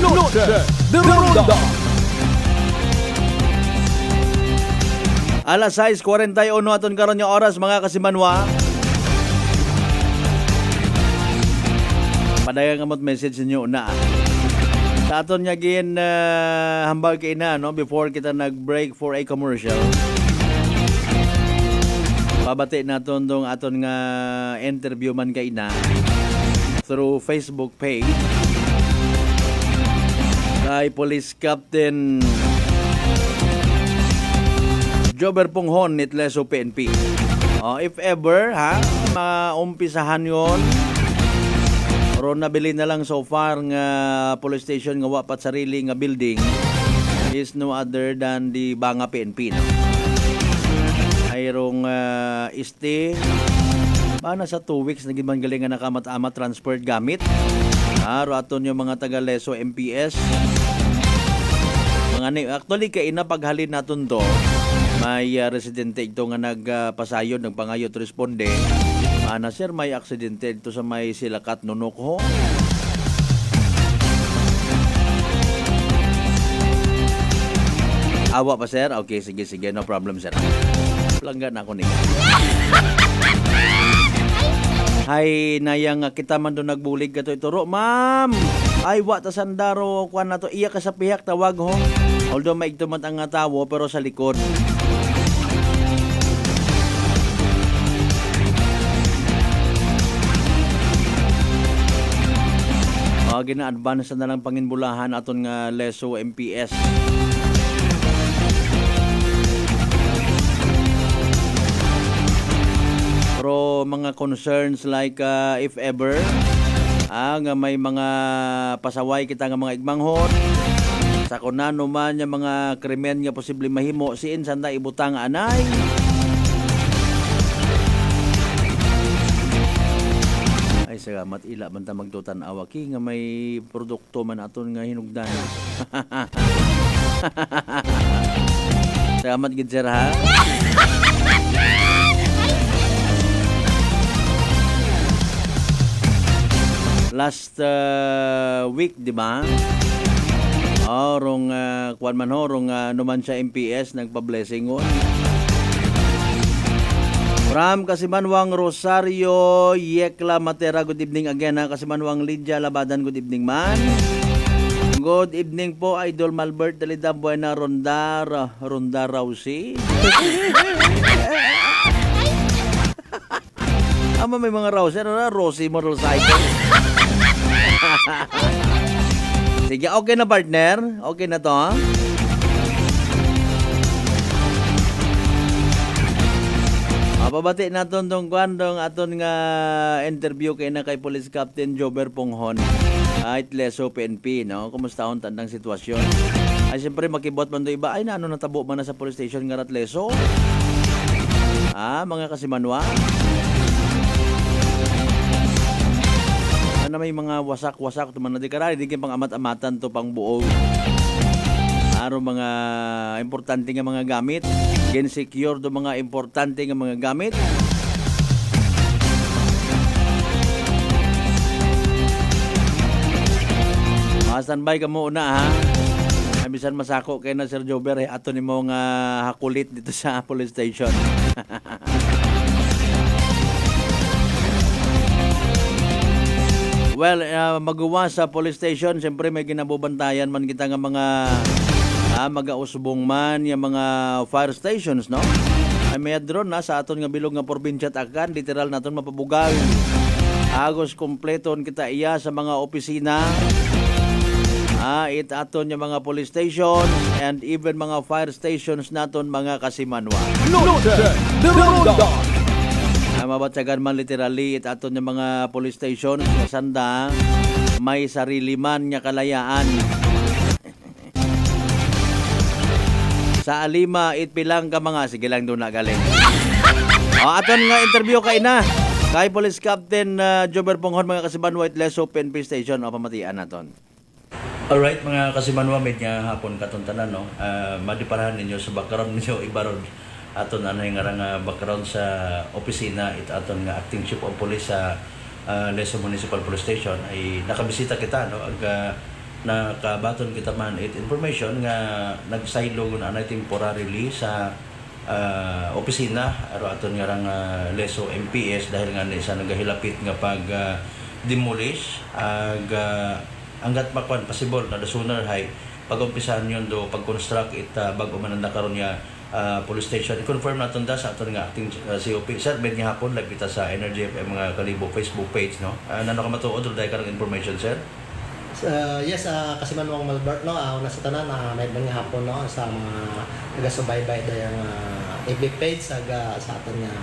Noche de Ronda. Alas 6:41 aton karon nga oras mga kasimanwa. Padayon amot message niyo na. Sa aton nga gin hambal kay na no before kita nag-break for a commercial. Babati naton dong aton nga interview man kay na through Facebook page. Kay Police Captain Jober Ponghon Nitleso PNP. If ever maumpisahan yon ron nabili na lang so far nga police station nga wapat sarili nga building is no other than the Banga PNP. No? Ayrong bana sa 2 weeks naging man galing nga nakamat-amat transport gamit. Aro aton yung mga taga Leso MPS. Actually kay ina paghalin naton to may residente ito nga nagpasayod ng pangayot responde. Ana sir may aksidente ito sa may Silakat Nunok ho. Awa pa sir? Okay, sige no problem sir. Langgan ako ni. Hay nayang kita man do nagbulig kato ituro ma'am. Ay wa ta sandaro kuan nato iya ka sa pihak tawag ho. Although maigtumat ang tawo pero sa likod. Gina-advance na lang panginbulahan aton nga Leso MPS. Pero mga concerns like if ever nga may mga pasaway kita nga mga igmanghon sa kunano man yung mga krimen nga posible mahimo siin sanda ibutang anay. Ay salamat ila man ta magtutan awaki nga may produkto man aton nga hinugdan. Salamat gid sir ha. Last week di ba? Rong kuan man ho rong numan siya MPS nagpa-blessingon. From Kasimanwang Rosario Yekla Matera, good evening again ha. Kasimanwang Lydia Labadan, good evening man. Good evening po Idol Malbert Dalida Buena Ronda Rausi. Ama may mga Rausi Rosie motorcycle. Sige, okay na partner. Okay na to ha. Pabati naton tong kwandong aton nga interview kay na kay Police Captain Jober Ponghon at Leso PNP no. Kumusta on tandang sitwasyon? Ay siyempre makibot man do iba ay na ano natabo man na sa police station nga rat Leso. Mga kasimanwa. Na may mga wasak-wasak tuman na di karali di pang amat-amatan to pang buo. Aro mga importante nga mga gamit, gen secure do mga importante nga mga gamit. Standby ka muna ha. Bisan masako kay na Sir Jober ato ni mo nga hakulit dito sa police station. Well, magawa sa police station, siyempre may ginabubantayan man kita nga mga magausbong man yung mga fire stations, no? Ay may drone na sa aton nga bilog nga probinsya takan, literal naton mapabugal. Agos kompleton kita iya sa mga opisina. It aton yung mga police stations and even mga fire stations naton mga kasimanwa. Noche de Ronda. Mabatsagan man literally it aton yung mga police stations sa sanda may sarili man nga kalayaan. Sa Alima, itpilang ka mga. Sige lang doon na galing. Aton nga interview kay na. Kay Police Captain Jober Ponghon mga kasiban White Leso PNP Station. Pamatian naton. Alright, mga kasimanwamid nga hapon katuntanan, no? Madiparahan ninyo sa background ninyo ibaron aton ano yung nga background sa opisina it aton nga acting chief of police sa Leso Municipal Police Station ay nakabisita kita, no? Nakabaton kita man it information nga nagsaylo na temporarily sa opisina aro aton nga Leso MPS dahil nga sa nagahilapit nga pag demolish hanggat makwan possible na the sooner hay pag-umpisahan yun do pag-construct it bago man karon niya police station. I-confirm natin da sa aton nga acting COP. Sir, ben nga hapon live kita sa Energy FM mga kalibo Facebook page, no? Nano ka matuod dahil karong information, sir? Yes, kasi Manuang Malbert, no? Una sa tanan may ben nga hapon, no? Sa mga taga-subaybay dayang FB page sa aton nga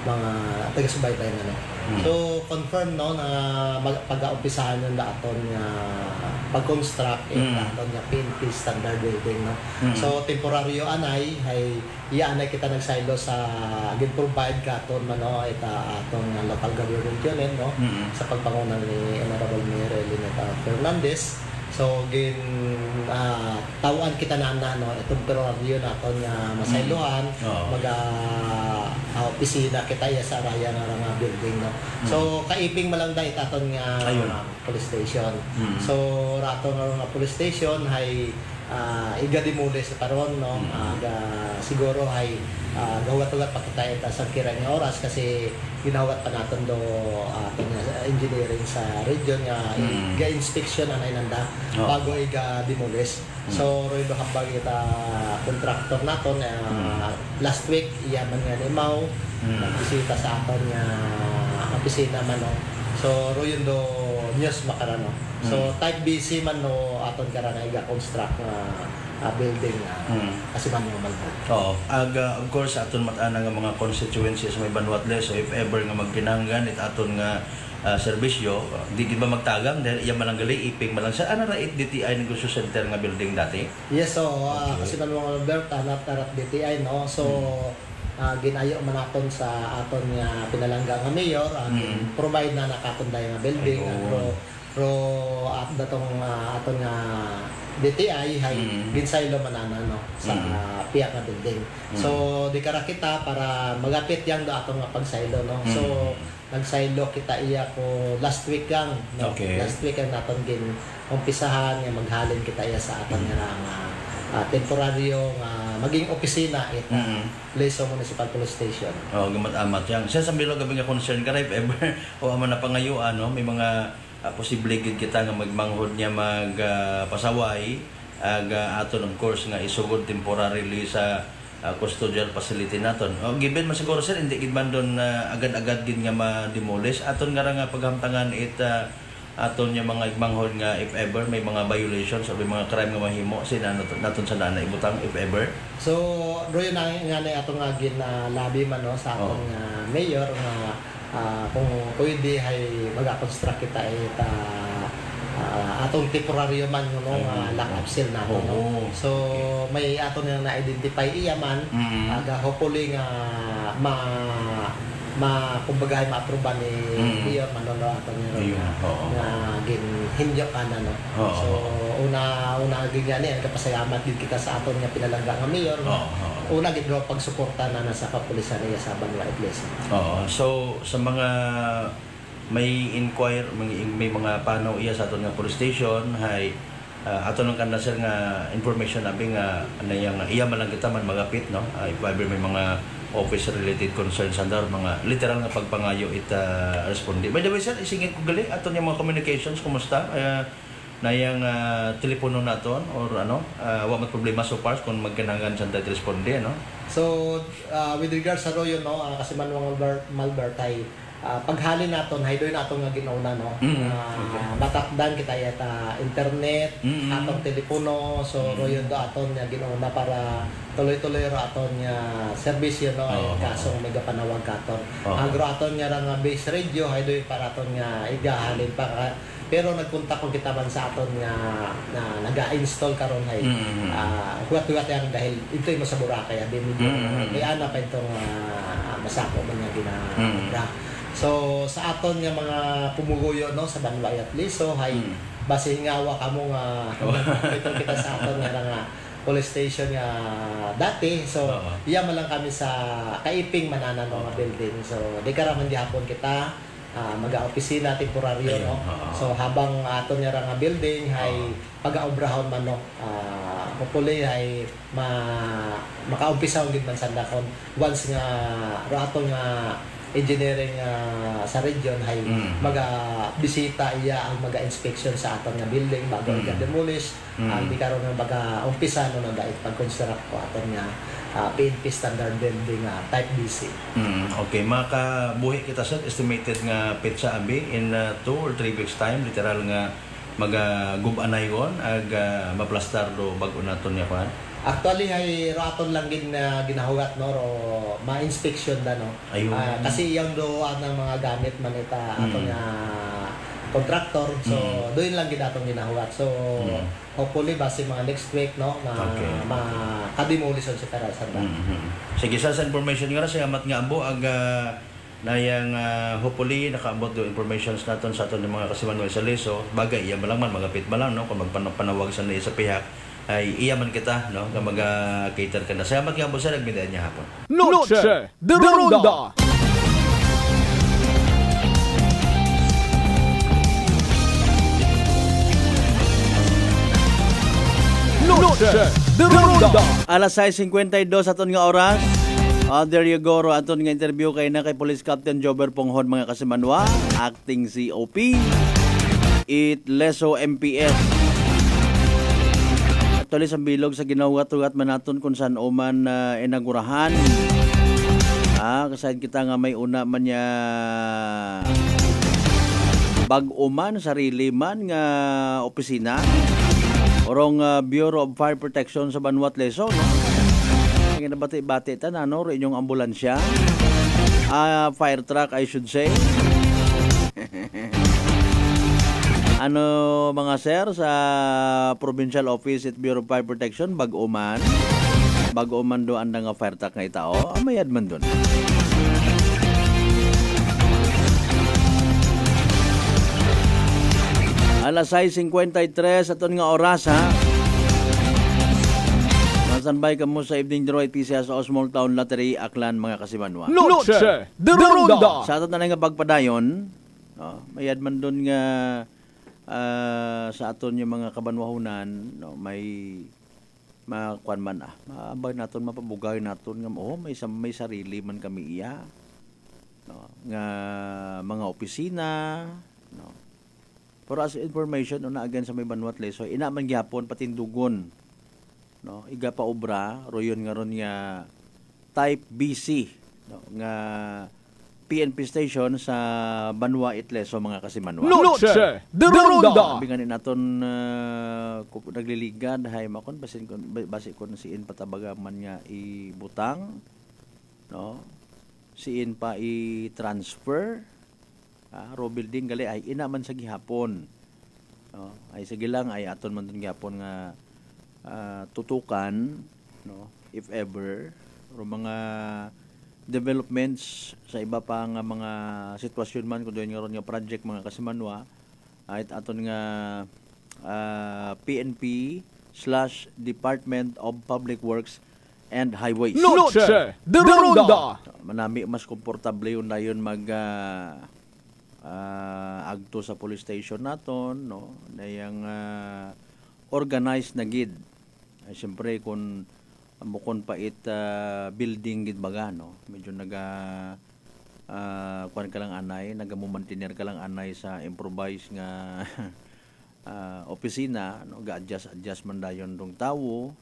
mga taga-subaybay na, no? So confirm, no, na pag-aumpisahan yung aton nga pag-construct aton nga PNP standard building, no. So temporaryo anay hay ianay kita nagsaylo sa gin-provide katon mano ita aton nga local government unit, no, sa pagpanguna ni Honorable Mayor Elineta Fernandez. So gin tawaan kita na no itong temporaryo naton nga masaylohan opisina kita ya sa raya nga building, no. So kaiping malang dahil aton nga police station. So rato nga police station hay igadimuli sa karon, no. Siguro hay gawat-ugat pa kita ita sa kirang nga oras kasi ginawat pa naton do aton nga engineering sa region nga ga-inspection anay nanda bago iga-demolish. So roy do habag ita contractor naton last week iyaman nga ni Mau nagbisita sa aton nga opisina man, no. So roy do news makarano. So type busy man, no, aton karana iga-construct nga building kasi man yung malbog. Oo. Of course aton mata-ana nga mga constituencies may Banwat so if ever nga magkinahanglan it aton nga serbisyo, di ba magtagam dahil iya malang gali iping malang sa ana ra DTI Negosyo Center nga building dati? Yes, so kasi man mga Albert tarat DTI, no. So ginayo man naton sa aton nga pinalangga nga mayor provide na nakaton dayon nga building pero at datong aton nga DTI hay ginsaylo man no sa piyak nga building. So di kara kita para magapit yang do aton nga pagsaylo, no. So nagsaylo kita iya ko last week lang, no. Last week ang naton gin umpisahan nga maghalin kita iya sa aton nga temporaryo nga maging opisina Leso Municipal Police Station. Gamat-amat yang. Siya sa bilo gabi nga concern ka if ever o man na pangayuan, no, may mga posible gid kita nga magmanghod niya pasaway aton of course nga isugod temporarily sa custodial facility naton. Given man siguro sir hindi gid man don agad-agad gid nga ma-demolish aton nga paghamtangan aton nga mga igmanghod nga if ever may mga violations or may mga crime nga mahimo naton sa nana ibutang if ever. So roy na nga aton nga ginalabi man, no, sa aton nga mayor nga kung pwede hay mag-construct kita atong temporaryo man, no, lock-up cell nato, no. So may aton nga na-identify iya man hopefully nga kumbaga ma-approve ni mayor man, no, aton nga hinyo kana, no. So una gigani ang kapasayamat gid kita sa aton nga pinalangga nga mayor, no. Una gid pagsuporta na sa kapulisan niya sa Banwat Iglesia. So sa mga may inquire may mga panaw iya sa aton nga police station hay aton lang sir nga information abi nga anayang iya man lang kita man magapit, no. If ever may mga office related concerns andar mga literal nga pagpangayo responde. By the way sir, isingit ko gali aton yung mga communications kumusta? Nayang telepono naton or wa may problema so far kung magkinahanglan sa responde, no. So with regards sa royo, no, kasi Manuang Malbert ay paghalin naton hay doy naton nga ginauna, no. Matakdan kita yata internet atong telepono, so royo do aton nga ginauna para tuloy-tuloy ra aton nga serbisyo, no, kasong may panawag katon. Agro aton nga nga base radio hay doy para aton nga igahalin para pero nagpunta ko kita man sa aton nga na naga-install karon hay huwat-huwat yang dahil ito'y mo sa Boracay abi medyo may ana pa itong masako man nga ginara. So sa aton nga mga pumuguyo, no, sa Banwat Leso hay base hingawa kamo nga ito kita sa aton nga police station nga dati. So iya man lang kami sa kaiping mananan nga building. So di karaman gihapon kita maga-opisina temporaryo no. So habang aton nga building hay pag-aobrahon man no. Hopefully ay makaumpisaw gid man sandakon once nga aton nga engineering sa region hay maga-bisita iya ang maga-inspection sa aton nga building bago i-demolish ang di karon nga maga-umpisa no na dait pag-construct ko aton nga PNP standard building type BC. Okay, makabuhi kita sa estimated nga petsa abi in 2 or 3 weeks time literal nga mag-gubanay kon ag maplastar do bag-o naton nga kuan. Actually ay raton lang gid na ginahugat no ro ma-inspection da no. Kasi yung doan ng mga gamit man ita aton nga contractor. So doon lang gid atong ginahugat. So hopefully base mga next week no ma-demolition sa terasan da. Sige sa information nga sa amat nga ambo ag nayang hopefully nakaabot do informations naton sa aton mga kasimanway sa Leso. Bagay iya lang man magapit ba lang no kung magpanawag sa sa pihak ay iya man kita no nga mag-cater ka na. Salamat nga po sa nagbidaan niya hapon. Noche de Ronda. Noche de Ronda. Alas 6:52 aton nga oras. There you go ro aton nga interview kay na kay Police Captain Jober Ponghon mga kasimanwa, acting COP it Leso MPS. Actually sa bilog sa ginahugat-hugat man naton kung saan oman inagurahan. Kasahin kita nga may una man niya bag-o man, sarili man nga opisina. Orong Bureau of Fire Protection sa Banwat Leso. No? Nga nabati-bati ta na no? Inyong ambulansya. Fire truck I should say. Ano mga sir sa Provincial Office at Bureau of Fire Protection bag-o man do anda nga fire truck nga itao mayad man dun. Alas 6:53 aton nga oras ha. Masanbay kamo sa evening draw PCS sa Small Town Lottery Aklan mga kasimanwa. Noche de Ronda. Sa aton na nga pagpadayon mayad man dun nga sa aton yung mga kabanwahunan no, may makuan man maabay naton mapabugay naton nga may sarili man kami iya no, nga mga opisina no. Pero as information na again sa may Banwat Leso ina man gyapon patindugon no iga pa obra royon nga ron nga type BC no, nga PNP station sa Banwa Itleso mga kasimanwa. Noche de Ronda. Binganin naton nagliligad hay makon basi kon siin patabaga man nga ibutang no. Siin pa i-transfer ro building gali ay ina man sa gihapon. No, ay sige lang ay aton man dun gihapon nga tutukan no if ever ro mga developments sa iba pa nga mga sitwasyon man kung doon nga ron nga project mga kasimanwa ay aton nga PNP/Department of Public Works and Highways. Noche de Ronda. Manami mas komportable yun na yun mag agto sa police station naton no dayang organized na gid. Ay siyempre kung bukon pa building gid baga no medyo kuan ka lang anay nagamumantener ka lang anay sa improvise nga opisina no ga-adjust man dayon dong tawo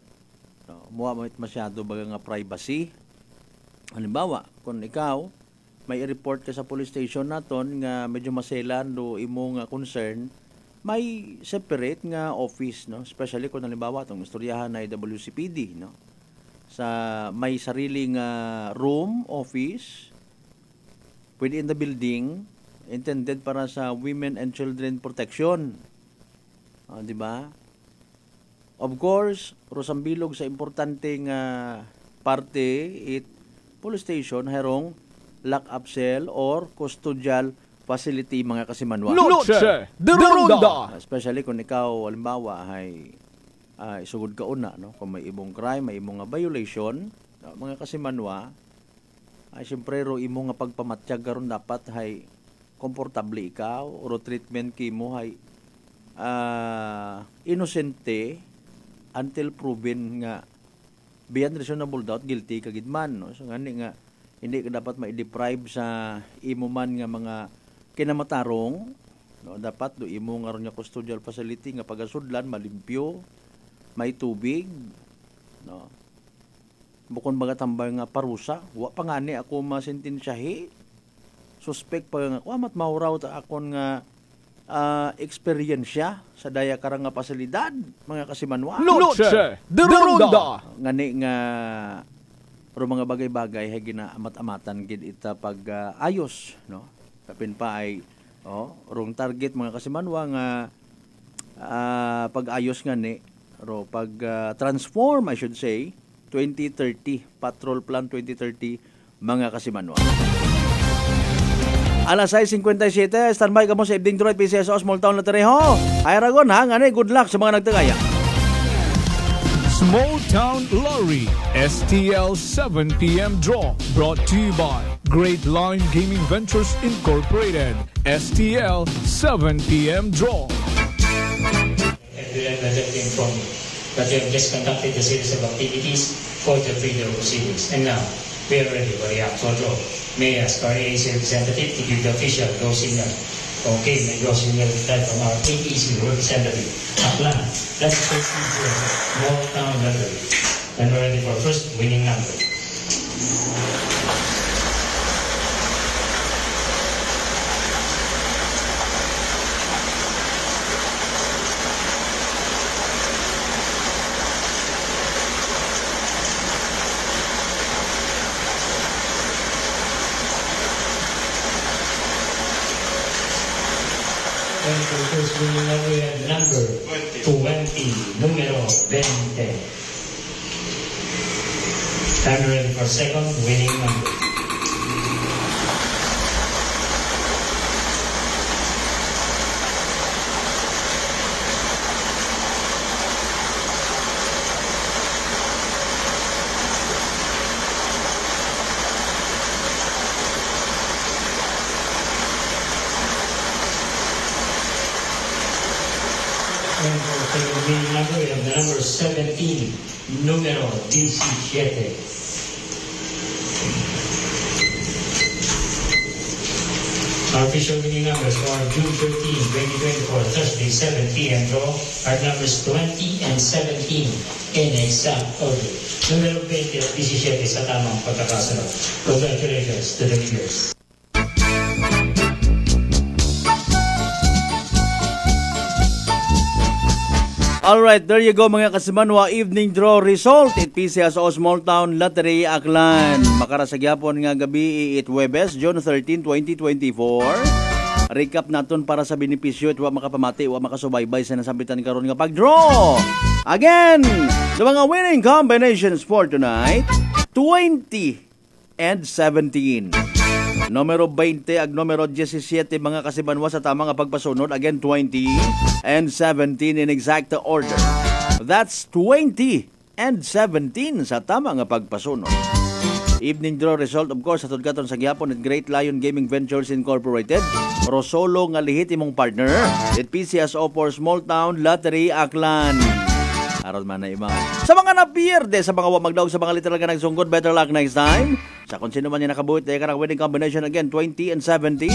no muwa masyado baga nga privacy. Halimbawa kung ikaw may i-report ka sa police station naton nga medyo maselan do imo nga concern may separate nga office no especially kung halimbawa tong istoryahan na WCPD no sa may sariling room, office within the building intended para sa women and children protection. Di ba? Of course, Rosambilog sa importanteng parte police station herong lock-up cell or custodial facility mga kasimanwa. Noche de Ronda. Especially kung ikaw halimbawa ay isugod ka una, no? Kung may ibong crime, may ibong violation, mga kasimanwa, ay siyempre ro imo nga pagpamatyag karon dapat hay komportable ikaw o treatment kimo hay inosente until proven nga beyond reasonable doubt guilty ka gid man, no? So ngani nga hindi ka dapat ma-deprive sa imo man nga mga kinamatarong, no? Dapat do imo nga ron nga custodial facility nga pagasudlan malimpyo, may tubig, no? Bukon baga tambay nga parusa, wa pa ngani ako masentensyahi. Suspect pa nga mat mauraw ta akon nga eksperyensya sa daya karang nga pasilidad mga kasimanwa. Noche de Ronda. Ngani nga pero mga bagay-bagay hay ginaamat-amatan gid ita pag ayos, no? Kapin pa ay wrong target mga kasimanwa nga pag-ayos ngani ro pag transform I should say 2030 Patrol Plan 2030 mga kasimanwa. Alas 6:57, standby ka mo sa Evening Droid PCSO Small Town Lottery ho. Ay ragon ha, ngani good luck sa mga nagtagaya. Small Town Lottery STL 7 p.m. draw brought to you by Great Line Gaming Ventures Incorporated. STL 7 p.m. draw. But we have just conducted a series of activities for the freedom proceedings. And now, we are ready for the actual draw. May I ask our AAC representative to give the official go signal. Okay, may go signal that from our AAC representative. Aklan, let's take this Small Town Lottery. And we're ready for first winning number. First winning number, we have number 20, numero 20. Time ready for second winning number. Winning number, we have the number 17, numero 17. Our official winning numbers for June 13, 2024, Thursday, 7 p.m. draw are numbers 20 and 17 in exact order. Numero 20 at 17 sa tamang pagkakasunod. Congratulations to the winners. Alright, there you go mga kasimanwa. Evening draw result at PCSO Small Town Lottery Aklan. Makarasagyapon nga gabi it Webes, June 13, 2024. Recap naton para sa benepisyo at wa makapamati, wa makasubaybay sa nasambitan karon nga pag-draw. Again, the mga winning combinations for tonight, 20 and 17. Numero 20 ag numero 17 mga kasimanwa sa tamang pagpasunod. Again, 20 and 17 in exact order. That's 20 and 17 sa tamang pagpasunod. Evening draw result, of course, atod katon sa gyapon at Great Lion Gaming Ventures Incorporated. Rosolo nga lihit imong partner at PCSO for Small Town Lottery Aklan. Aron man na imaw. Sa mga napierde, sa mga magdaog, sa mga literal ka nagsungkod, better luck next time. Sa kung sino man yung nakabuhit, tayo ka ng winning combination again, 20 and 17.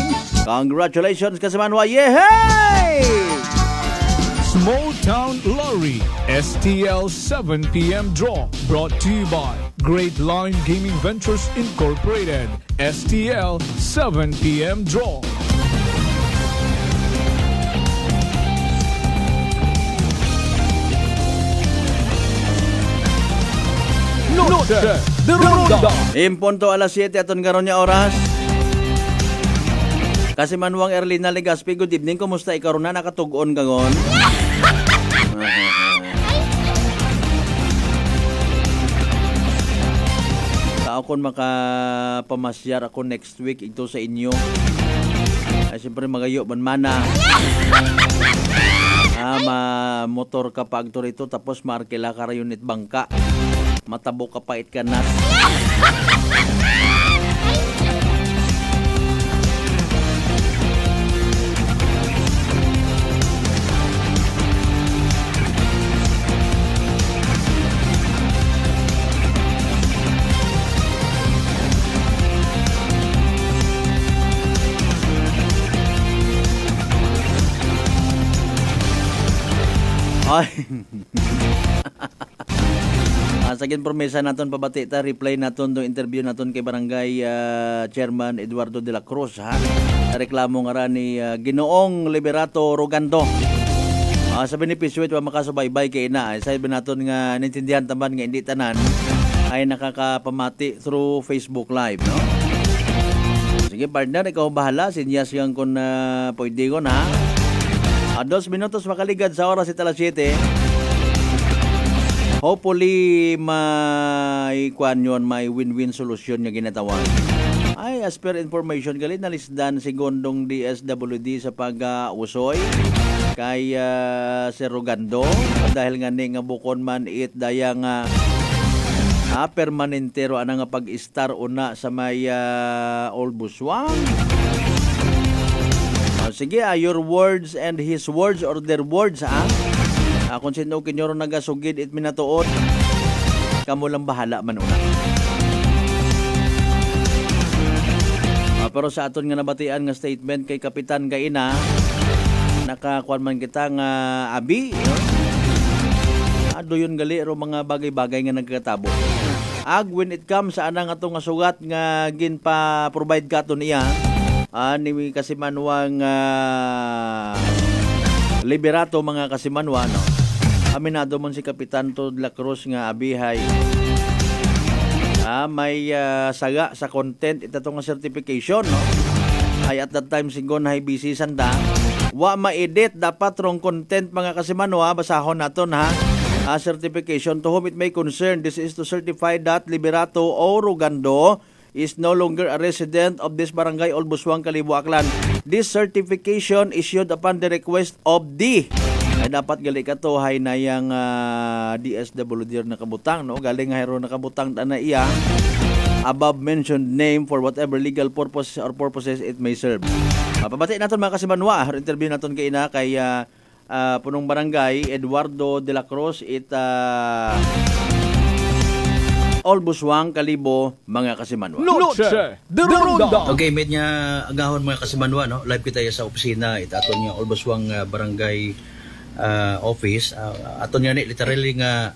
Congratulations, Kasimanwa! Yehey! Small Town Lottery STL 7 p.m. draw brought to you by Great Line Gaming Ventures Incorporated. STL 7 p.m. draw. Noche de Ronda. Impunto alas 7 aton karon nya oras. Kasimanwang Erlina Legaspi, good evening. Kumusta ikaw na nakatug-on kagon? Tao kon makapamasyar ako next week ito sa inyo. Ay siyempre magayo man mana. Motor ka pa agto rito tapos markila ka unit bangka. Matabo ka pait ka nas. Ay. Sagin promesa naton pabati ta reply naton do interview naton kay barangay Chairman Eduardo de la Cruz ha. Reklamo nga ra ni Ginoong Liberato Rogando. Sa benepisyo ito makasubaybay kay ina. Sabi naton nga nintindihan taman nga hindi tanan ay nakakapamati through Facebook Live, no? Sige partner, ikaw bahala. Sinyas yan kung pwede ko na. 2 minutos makaligad sa oras ita 7. Hopefully may win-win solution nga ginatawan. Ay as per information galit na lisdan segundong DSWD sa pag-usoy kay Sir Rogando dahil nga ni nga bukon man it dayang permanentero ana nga pag-star una sa may Old Buswang. Sige, your words and his words or their words, ha? Kung sino kinyo nagasugid it minatuod, kamo lang bahala man una. Pero sa aton nga nabatian nga statement kay Kapitan Gaina, nakakuan man kita nga abi, no? Doyon gali ro mga bagay-bagay nga nagkatabo. When it comes sa anang atong nga sugat nga ginpa-provide katon iya, ni Kasimanwang Liberato mga Kasimanwa, no? Aminado mon si Kapitan Todd La Cruz nga abihay may saga sa content ito nga certification, no? Ay at that time sigon hay busy sanda wa ma-edit dapat rong content mga Kasimanwa basahon naton ha. Certification to whom it may concern, this is to certify that Liberato O. Rogando is no longer a resident of this barangay Old Buswang, Kalibo, Aklan. This certification issued upon the request of the ay dapat gali ka to hay na yang DSWD na kabutang, no? Galing nga hero na kabutang na iya above mentioned name for whatever legal purpose or purposes it may serve. Pabati naton mga Kasimanwa, interview naton kay ina kay punong barangay Eduardo de la Cruz Old Buswang, Kalibo, mga Kasimanwa. Noche de Ronda. Okay, med niya agahon mga Kasimanwa, no? Live kita sa opisina itaton niya Old Buswang barangay office. Aton niya ni literally nga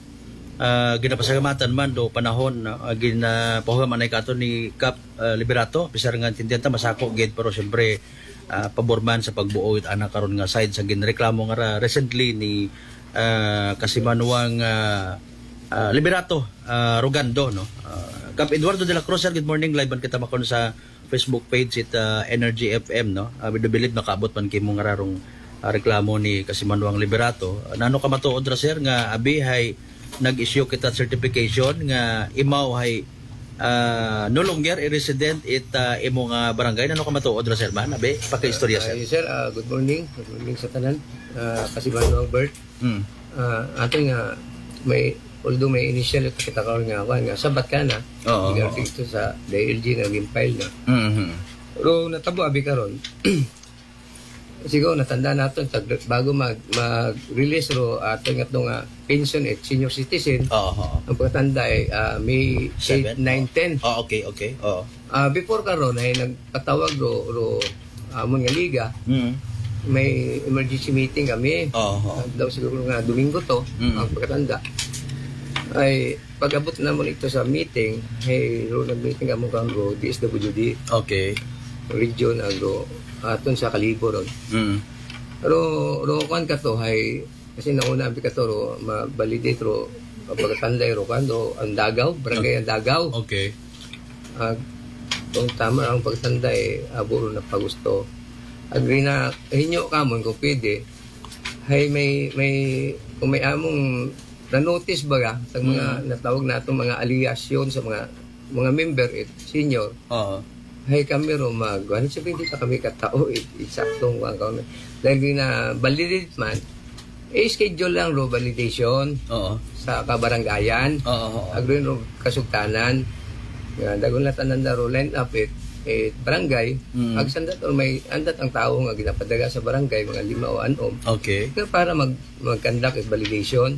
ginapasagamatan man do panahon ginapahuman ay katon ni Cap Liberato pisar nga tindihan ta masako gid pero syempre paborman sa pagbuo it ana karon nga side sa ginreklamo nga recently ni Kasimanwang Liberato Rogando, no? Cap Eduardo de la Cruz, good morning, live man kita makon sa Facebook page it Energy FM, no? We do believe nakaabot man kimo nga rarong reklamo ni Kasimanwang Liberato. Nano ka matuod ra sir nga abi hay nag-issue kita certification nga imaw hay no longer a resident it imo nga barangay. Nano ka matuod ra sir man abi paka-istorya sir. Sir, good morning sa tanan. Kasimanwang Bert. Ating although may initial ito kita karoon nga sabat ka na ito sa DLG na gimpile na pero natabo abi karon siguro natanda natin bago mag-release ro ating atong pension at senior citizen ang pagkatanda ay May 8, 9, 10 okay before karon ay nagpatawag ro amon nga liga may emergency meeting kami daw siguro nga Domingo to ang pagkatanda ay pag-abot naman ito sa meeting nag-meeting among kanggo DSWD region agro aton sa Kalibo ron pero kan ka to hay kasi nauna abi ka to ma-validate ro pagkatanday ro kando ang Dagaw barangay ang Dagaw kung tama ang pagtanday aburo na pagusto agree na hinyo kamon kung pwede hay may kung may among na-notice baga sa mga natawag natong mga aliyasyon sa mga member senior Hay kami ro ano sabihin dito kami katao eksaktong ang dahil na validate man schedule lang ro validation sa kabaranggayan agro ro kasugtanan dagon latanan na ro line up barangay agsanda to may andat ang tao nga ginapadaga sa barangay mga 5 o 6 para mag-conduct validation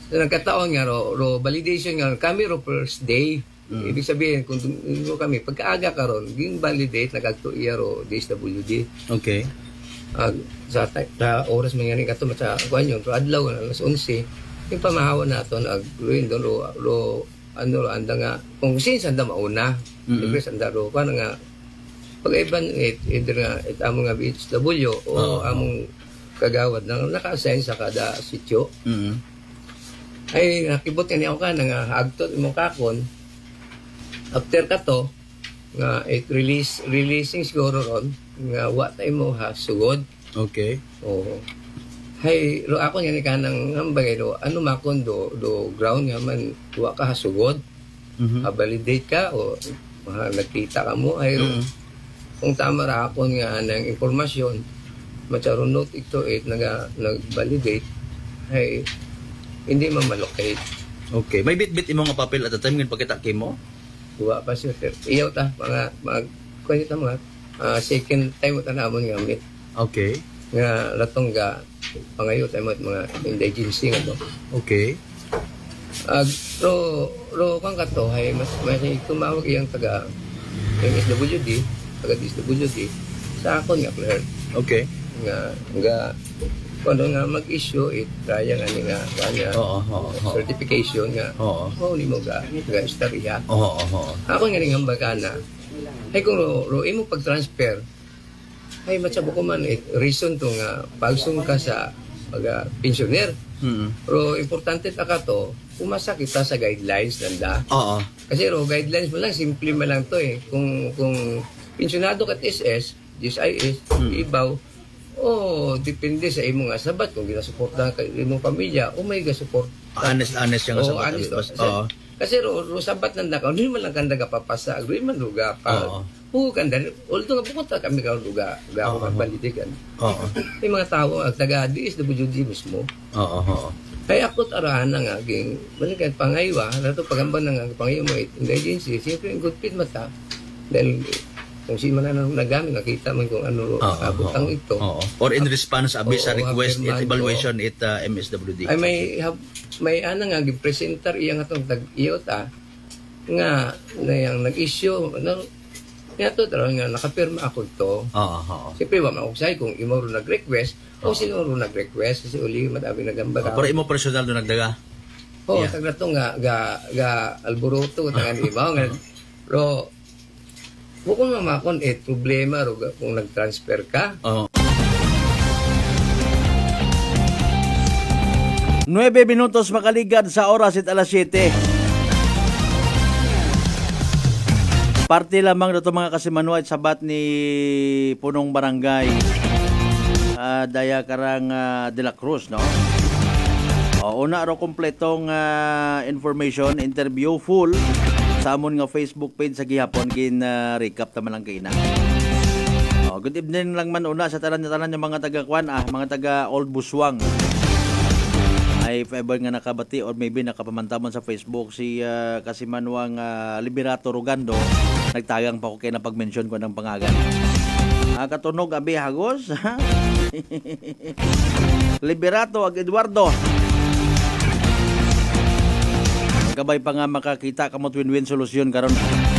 so nagkataon nga ro validation nga kami ro first day. Ibig sabihin, kung kami, pagkaaga karon ging validate, nagagtuiya ro DSWD. Okay. Sa oras mangyari ka ito, sa kuhan yun, adlaw, alas 11, yung pamahawa nato, nag-ruin doon, anda nga, kung since anda mauna, anda ro, paano nga, pag-iban, either nga, among nga BHW, o among kagawad, na naka-assign sa kada sityo, ay nakibot ka niya ako ka, nga agtot imong kakon, after ka to, nga releasing siguro ron, nga what time mo ha, sugod. Okay. Oo. Hay, ro ako nga ni kanang hambagay, ano makon do ground nga man, wa ka ha, sugod. Validate ka, o nakita ka mo, ay kung tama ra ako nga ng informasyon, macharunot ito, nag-validate, ay hindi mamalocate. Okay. May bit-bit imong nga papel at the time, nga pagkita mo? Wa pa siya iyaw ta kunya ta mga second time ta namon gamit. Okay. Nga latong ga pangayo tayo mga indigency nga to. Okay. Ro kang kato hay mas tumawag iyang taga MSWD, taga DSWD sa akon nga player. Okay. Nga kuno nga mag-issue traya nga ni nga kanya certification nga ni mo ga istorya ako nga ning hambagana ay kung ro imo pag-transfer ay matsabo ko man reason to nga pagsung ka sa pensioner pero importante ta ka to umasa kita sa guidelines nanda kasi ro guidelines mo lang simple man lang to kung pensionado ka SS GSIS ibaw depende sa imong sabat kung ginasuportahan ka imong pamilya o may gasupport honest yung sabat kasi ro sabat nanda ka hindi man lang kanda papasa agri man luga pa kanda although nga pupunta kami ka luga ako magbalidikan may mga tao ang taga DSWD mismo kaya ako tarahan na nga balikan pangaywa nato pagamban na nga pangaywa mo indigency siyempre good fit mata dahil kung si man nagamit nakita man kung ano abutang ito or in response sa request evaluation MSWD ay may ana nga gipresenter iya nga tong tag-iyota nga yang nag-issue nga to nga nakapirma ako to siyempre wa man usay kung imo ro nag-request o sino ro nag-request kasi uli madami nagamba pero imo personal do nagdaga tagna to nga alboroto tangan ibaw nga ro bukod mamakon problema ro kung nag-transfer ka. 9 minutos makaligad sa oras at alas 7. Parte lamang dito mga kasimanuay sabat ni punong barangay Daya Karang de la Cruz, no? Una ro kompletong information, interview full sa amon nga Facebook page sa gihapon recap ta man lang kay na. Good evening lang man una sa tanan ng mga taga-kwan mga taga Old Buswang. Ay if ever nga nakabati or maybe nakapamantaman sa Facebook si Kasimanwang Liberato Rugando, nagtagang pa ko kay na pag-mention ko ng pangalan. Katunog abi hagos. Liberato ag Eduardo. Kabay pa nga makakita kamot win-win solusyon karon.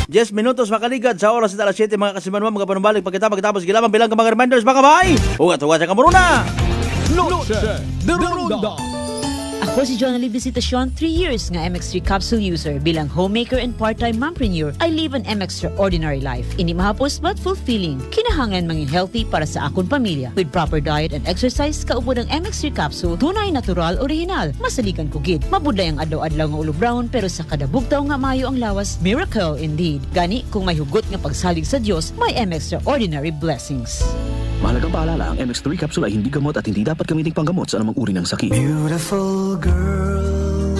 10 minutos makaligad sa oras at alas 7 mga kasimanwa mga panumbalik pagkatapos gilabang bilang mga reminders mga kabay. Ugat-ugat sa kamuruna. Noche de Ronda. Ako si John Visitasyon, 3 years nga MX3 capsule user. Bilang homemaker and part-time mompreneur, I live an extraordinary life. Ini mahapos but fulfilling. Kinahangan mangin healthy para sa akong pamilya. With proper diet and exercise, kaupod ang MX3 capsule, tunay natural, original. Masaligan ko gid. Mabudlay ang adlaw-adlaw nga ulo brown, pero sa kada bugtaw nga mayo ang lawas. Miracle indeed. Gani, kung may hugot nga pagsalig sa Diyos, may extraordinary blessings. Mahalagang paalala, ang MX3 capsule ay hindi gamot at hindi dapat gamiting panggamot sa anumang uri ng sakit. Beautiful girl.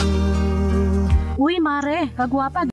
Uy, mare, kagwapa.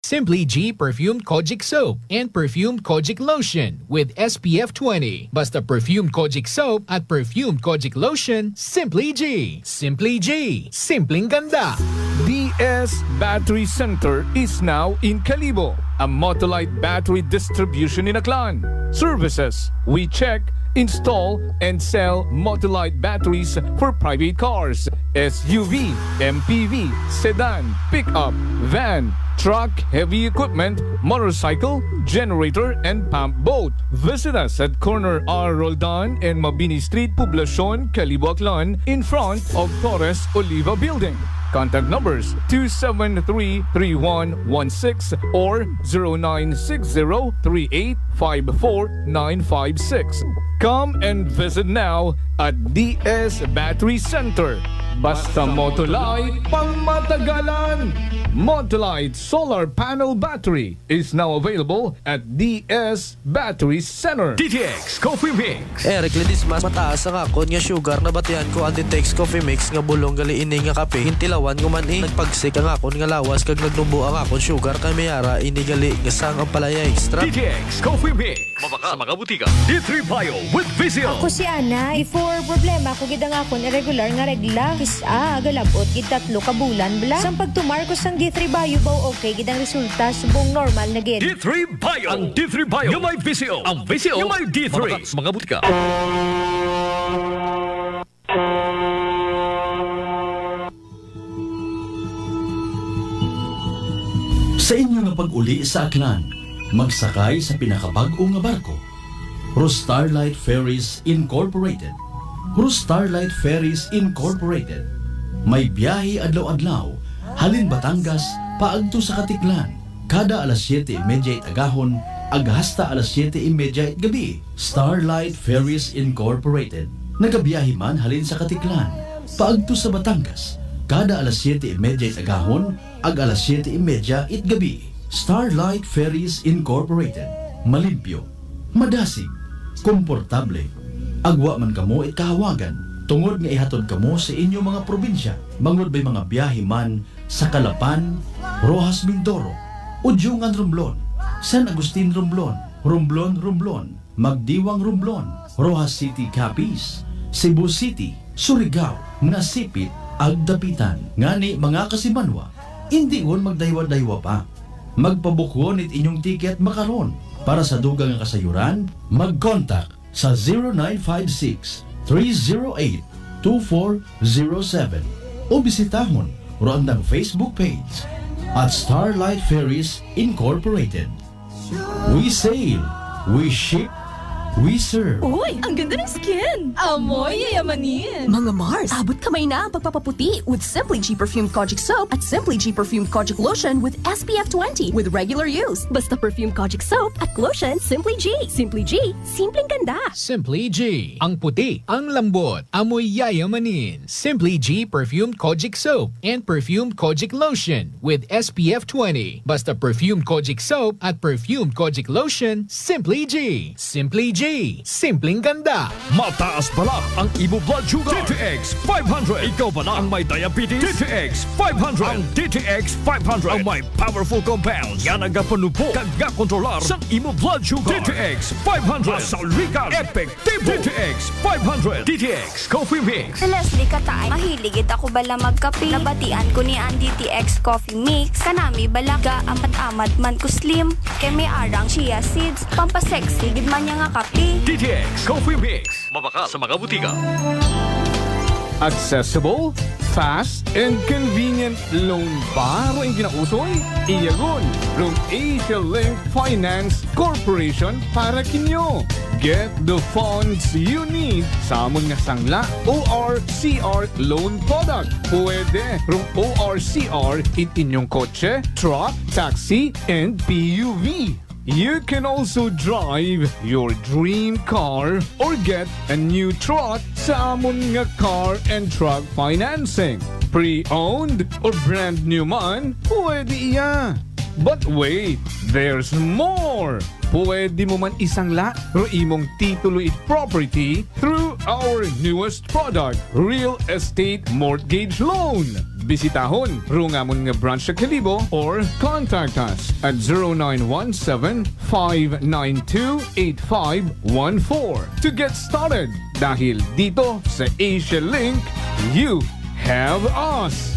Simply G Perfumed Kojic Soap and Perfumed Kojic Lotion with SPF 20. Basta Perfumed Kojic Soap at Perfumed Kojic Lotion, Simply G. Simply G. Simpleng ganda. DS Battery Center is now in Calibo, a Motolite battery distribution in Aklan. Services: we check, install, and sell Motolite batteries for private cars, SUV, MPV, sedan, pickup, van, truck, heavy equipment, motorcycle, generator, and pump boat. Visit us at corner R. Roldan and Mabini Street, Poblacion, Calibo, Aklan, in front of Torres Oliva Building. Contact numbers 273-3116 or 0960-3854-956. Come and visit now at DS Battery Center. Basta Motolite, pangmatagalan! Motolite Solar Panel Battery is now available at DS Battery Center. DTX Coffee Mix. Eric Ledis, mas mataas ang akon nga sugar na batian ko ang DTX Coffee Mix nga bulong gali ini nga kape. Hintilawan ko man nagpagsik ang akon nga lawas kag nagnubo ang akon sugar kay mayara ini gali nga sang ang palaya extra. DTX Coffee Mix. Mabaka sa mga butika. D3 Bio with Vizio. Ako si Ana. Before problema ko gid ang akon irregular nga regla. Kisa galabot gid 3 ka bulan bla. Sang pagtumar ko sang D3 Bio ba okay gid ang resulta subong normal na gid. D3 Bio. Ang D3 Bio nga may Vizio. Ang Vizio nga may D3. Mabaka sa mga butika. Sa inyo nga pag-uli sa Aklan, magsakay sa pinakabag-o nga barko. Starlight Ferries Incorporated. Starlight Ferries Incorporated. May biyahe adlaw-adlaw, halin Batangas, paagto sa Katiklan. Kada alas 7:30 agahon, aghasta alas 7:30 gabi. Starlight Ferries Incorporated. Nagabiyahe man halin sa Katiklan, paagto sa Batangas. Kada alas 7:30 agahon, ag alas 7:30 gabi. Starlight Ferries Incorporated. Malimpyo, madasig, komportable. Agwa man kamo kahawagan, tungod nga ihatod kamo sa inyo mga probinsya. Mangod bay mga biyahe man sa Calapan, Rojas Mindoro, Udyungan Romblon, San Agustin Romblon, Romblon, Magdiwang Romblon, Rojas City Capiz, Cebu City, Surigao, Nasipit, Agdapitan. Ngani mga kasimanwa, hindi won magdaywa-daywa pa. Magpabukwon it inyong tiket makaron. Para sa dugang nga kasayuran, mag-contact sa 0956-308-2407 o bisitahon roandang Facebook page at Starlight Ferries Incorporated. We sail, we ship, we serve. Uy, ang ganda ng skin! Amoy yayamanin! Mga Mars, abot kamay na ang pagpapaputi with Simply G Perfumed Kojic Soap at Simply G Perfumed Kojic Lotion with SPF 20 with regular use. Basta Perfumed Kojic Soap at Lotion, Simply G. Simply G, simpleng ganda. Simply G. Ang puti, ang lambot, amoy yayamanin. Simply G Perfumed Kojic Soap and Perfumed Kojic Lotion with SPF 20. Basta Perfumed Kojic Soap at Perfumed Kojic Lotion, Simply G. Simply G. Simpleng ganda. Mataas pala ang imo blood sugar. DTX 500. Ikaw pala ang may diabetes. DTX 500. Ang DTX 500 ang may powerful compounds. Yan ang gapanupo kag kontrolar sa imo blood sugar. DTX 500. Masalikan. Epektibo. DTX 500. DTX Coffee Mix. Si Leslie Katay, mahiligit ako bala magkape. Nabatian ko ni ang DTX Coffee Mix. Kanami balaga amat-amat man ko slim. Kay may arang chia seeds. Pampasexy gid man niya nga kape. DTX Coffee Mix. Mabaka sa mga butika. Accessible, fast, and convenient loan ba ang ginausoy? Iyagon, from Asia Link Finance Corporation para kinyo. Get the funds you need sa among nga sangla ORCR loan product. Pwede from ORCR in inyong kotse, truck, taxi, and PUV. You can also drive your dream car or get a new truck sa amon nga car and truck financing. Pre-owned or brand new man, pwede iya. But wait, there's more! Pwede mo man isangla ro imong titulo it property through our newest product, Real Estate Mortgage Loan. Bisitahon rungamon nga branch sa Kalibo or contact us at 0917-592-8514 to get started. Dahil dito sa Asia Link, you have us.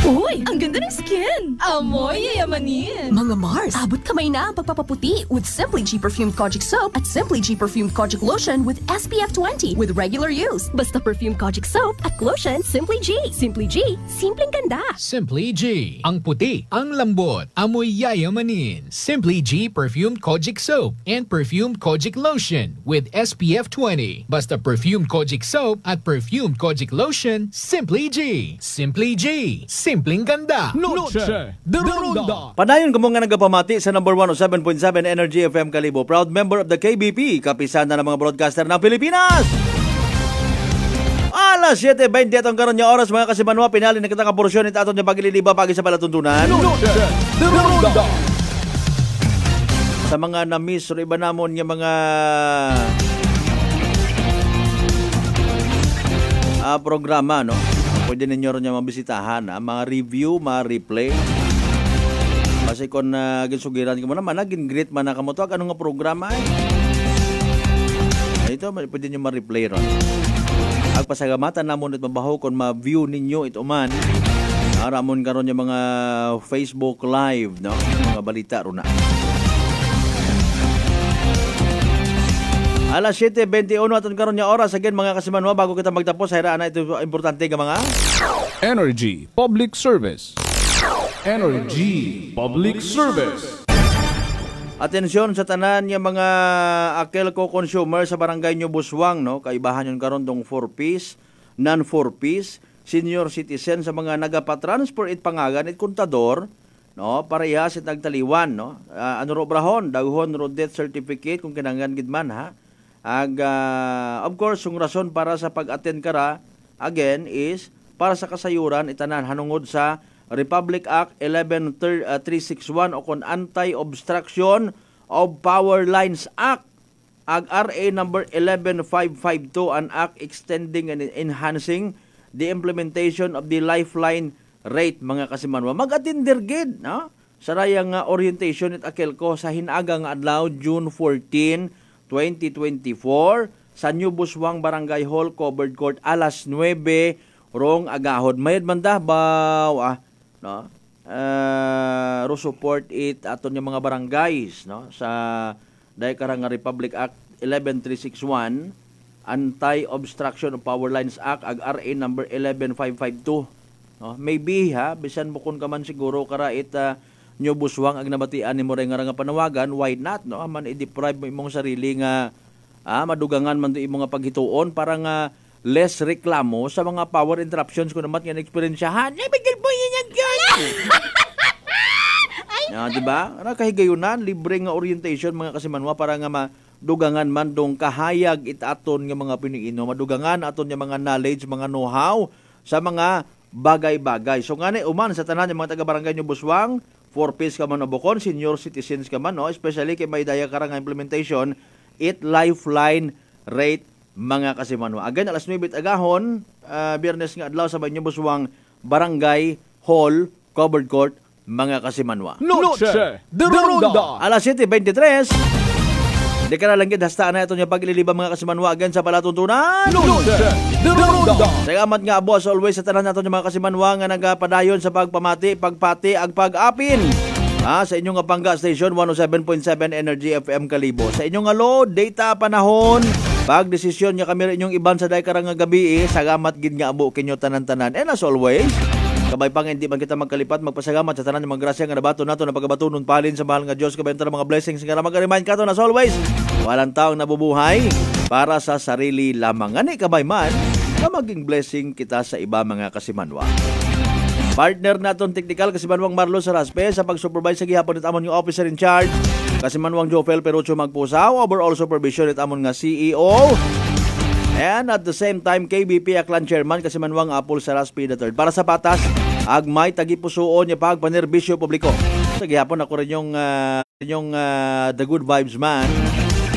Uy, ang ganda ng skin! Amoy yayamanin! Mga Mars, abot kamay na ang pagpapaputi with Simply G Perfumed Kojic Soap at Simply G Perfumed Kojic Lotion with SPF 20 with regular use. Basta Perfumed Kojic Soap at Lotion, Simply G. Simply G, simpleng ganda. Simply G. Ang puti, ang lambot, amoy yayamanin. Simply G Perfumed Kojic Soap and Perfumed Kojic Lotion with SPF 20. Basta Perfumed Kojic Soap at Perfumed Kojic Lotion, Simply G. Simply G. Simpleng ganda. Noche de Ronda. Padayon ko nga nagapamati sa number 107.7 Energy FM Kalibo. Proud member of the KBP, kapisan na ng mga broadcaster ng Pilipinas. Alas 7:20 atong karon nga oras mga kasimanwa, pinali na kita ka porsyon ito aton nga pagililiba pagi sa palatuntunan. Noche de Ronda. Sa mga na-miss o iba namon nga mga programa, no? Pwede ninyo rin yung mabisitahan, mga review, mga replay. Kasi kung ginsugiran ko mo naman, gin-greet man na kamutuag, ano nga programa ito, pwede nyo ma-replay ron. Ang pasagamatan namon at mabaho kung ma-view ninyo ito man. Ramon karon yung mga Facebook Live, no? Mga balita ron na. Alas 7:21 aton karon nga oras again mga kasimanwa, bago kita magtapos hayra na ito importante nga mga Energy Public Service. Energy Public Service. Atensyon sa tanan nga mga Akelco consumer sa barangay New Buswang, no? Kaibahan yon karon dong 4-piece, non-4-piece, senior citizen sa mga nagapa-transfer it pangagan it kontador, no? Parehas it nagtaliwan, no? Ano ro brahon, daghon ro death certificate kung kinahanglan gid man, ha? Of course, yung rason para sa pag-attend kara, again, is para sa kasayuran, itanan, hanungod sa Republic Act 11361 o kon Anti-Obstruction of Power Lines Act, ag RA number 11552, an act extending and enhancing the implementation of the lifeline rate, mga kasimanwa. Mag-attender gid, no? Sarayang orientation at Akelco sa hinagang adlaw June 14, 2024 sa New Buswang Barangay Hall Covered Court alas 9 rong agahod. Mayad manda baw no? Ro support it aton yung mga barangays, no? Sa dahil karang Republic Act 11361 Anti-Obstruction of Power Lines Act ag RA number 11552, no? Maybe bisan mo kun ka man siguro kara it New Buswang ag nabatian nimo ray nga panawagan, why not, no? Man i-deprive mo imong sarili nga madugangan man do imong nga paghituon para nga less reklamo sa mga power interruptions ko naman nga na-experiensyahan. Nabigil po yun yan, guys! Di ba? Kahigayunan, libre nga orientation mga kasimanwa para nga madugangan man dong kahayag itaton nga mga piniino, madugangan aton nga mga knowledge, mga know-how sa mga bagay-bagay. So nga uman sa tanan yung mga taga-barangay New Buswang, 4-piece ka man o bukon, senior citizens ka man, no? Especially kay may daya karang implementation, it lifeline rate, mga kasimanwa. Again, alas 9 agahon, Biyernes nga adlaw sa New Buswang Barangay Hall, Covered Court, mga kasimanwa. Noche de Ronda. Alas 7:23, di ka na lang hasta na ito niya pagliliba mga kasimanwa again sa palatuntunan. Noche de Ronda. Salamat nga abo as always sa tanan nato niya mga kasimanwa nga nagapadayon sa pagpamati, pagpati, ag pag-apin. Sa inyong Pangga Station 107.7 Energy FM Kalibo. Sa inyong load, data, panahon, pagdesisyon niya kami rin inyong iban sa day karang gabi, sagamat gid nga abo kinyo tanan-tanan. And as always, kabay pang hindi man kita magkalipat, magpasagamat sa tanan ng mga grasya nga nabato nato na pagabatunon palin sa mahal nga Dios, kabay ng mga blessings nga mag-remind kato as always, walang taong nabubuhay para sa sarili lamang. Ani kabay man na maging blessing kita sa iba mga kasimanwa. Partner naton technical kasimanwang Marlo Saraspe sa pag-supervise sa gihapon at amon yung officer in charge kasimanwang Jofel Perucho Magpusaw, overall supervision at amon nga CEO. And at the same time, KBP Aklan Chairman kasimanwang Apple Saraspe III. Para sa patas, agmay tagipusuon niya pagpanerbisyo publiko. Sa gihapon ako rin yung The Good Vibes Man.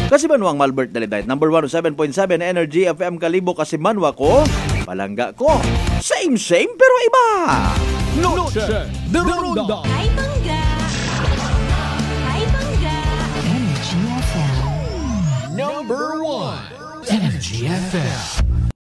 Kasimanwang Malbert Dalibait. Number 107.7 Energy FM Kalibo kasimanwa ko, palangga ko. Same pero iba. Noche de Ronda. Hi, Bangga! Hi, Bangga! Energy FM. Number 1. Energy FM.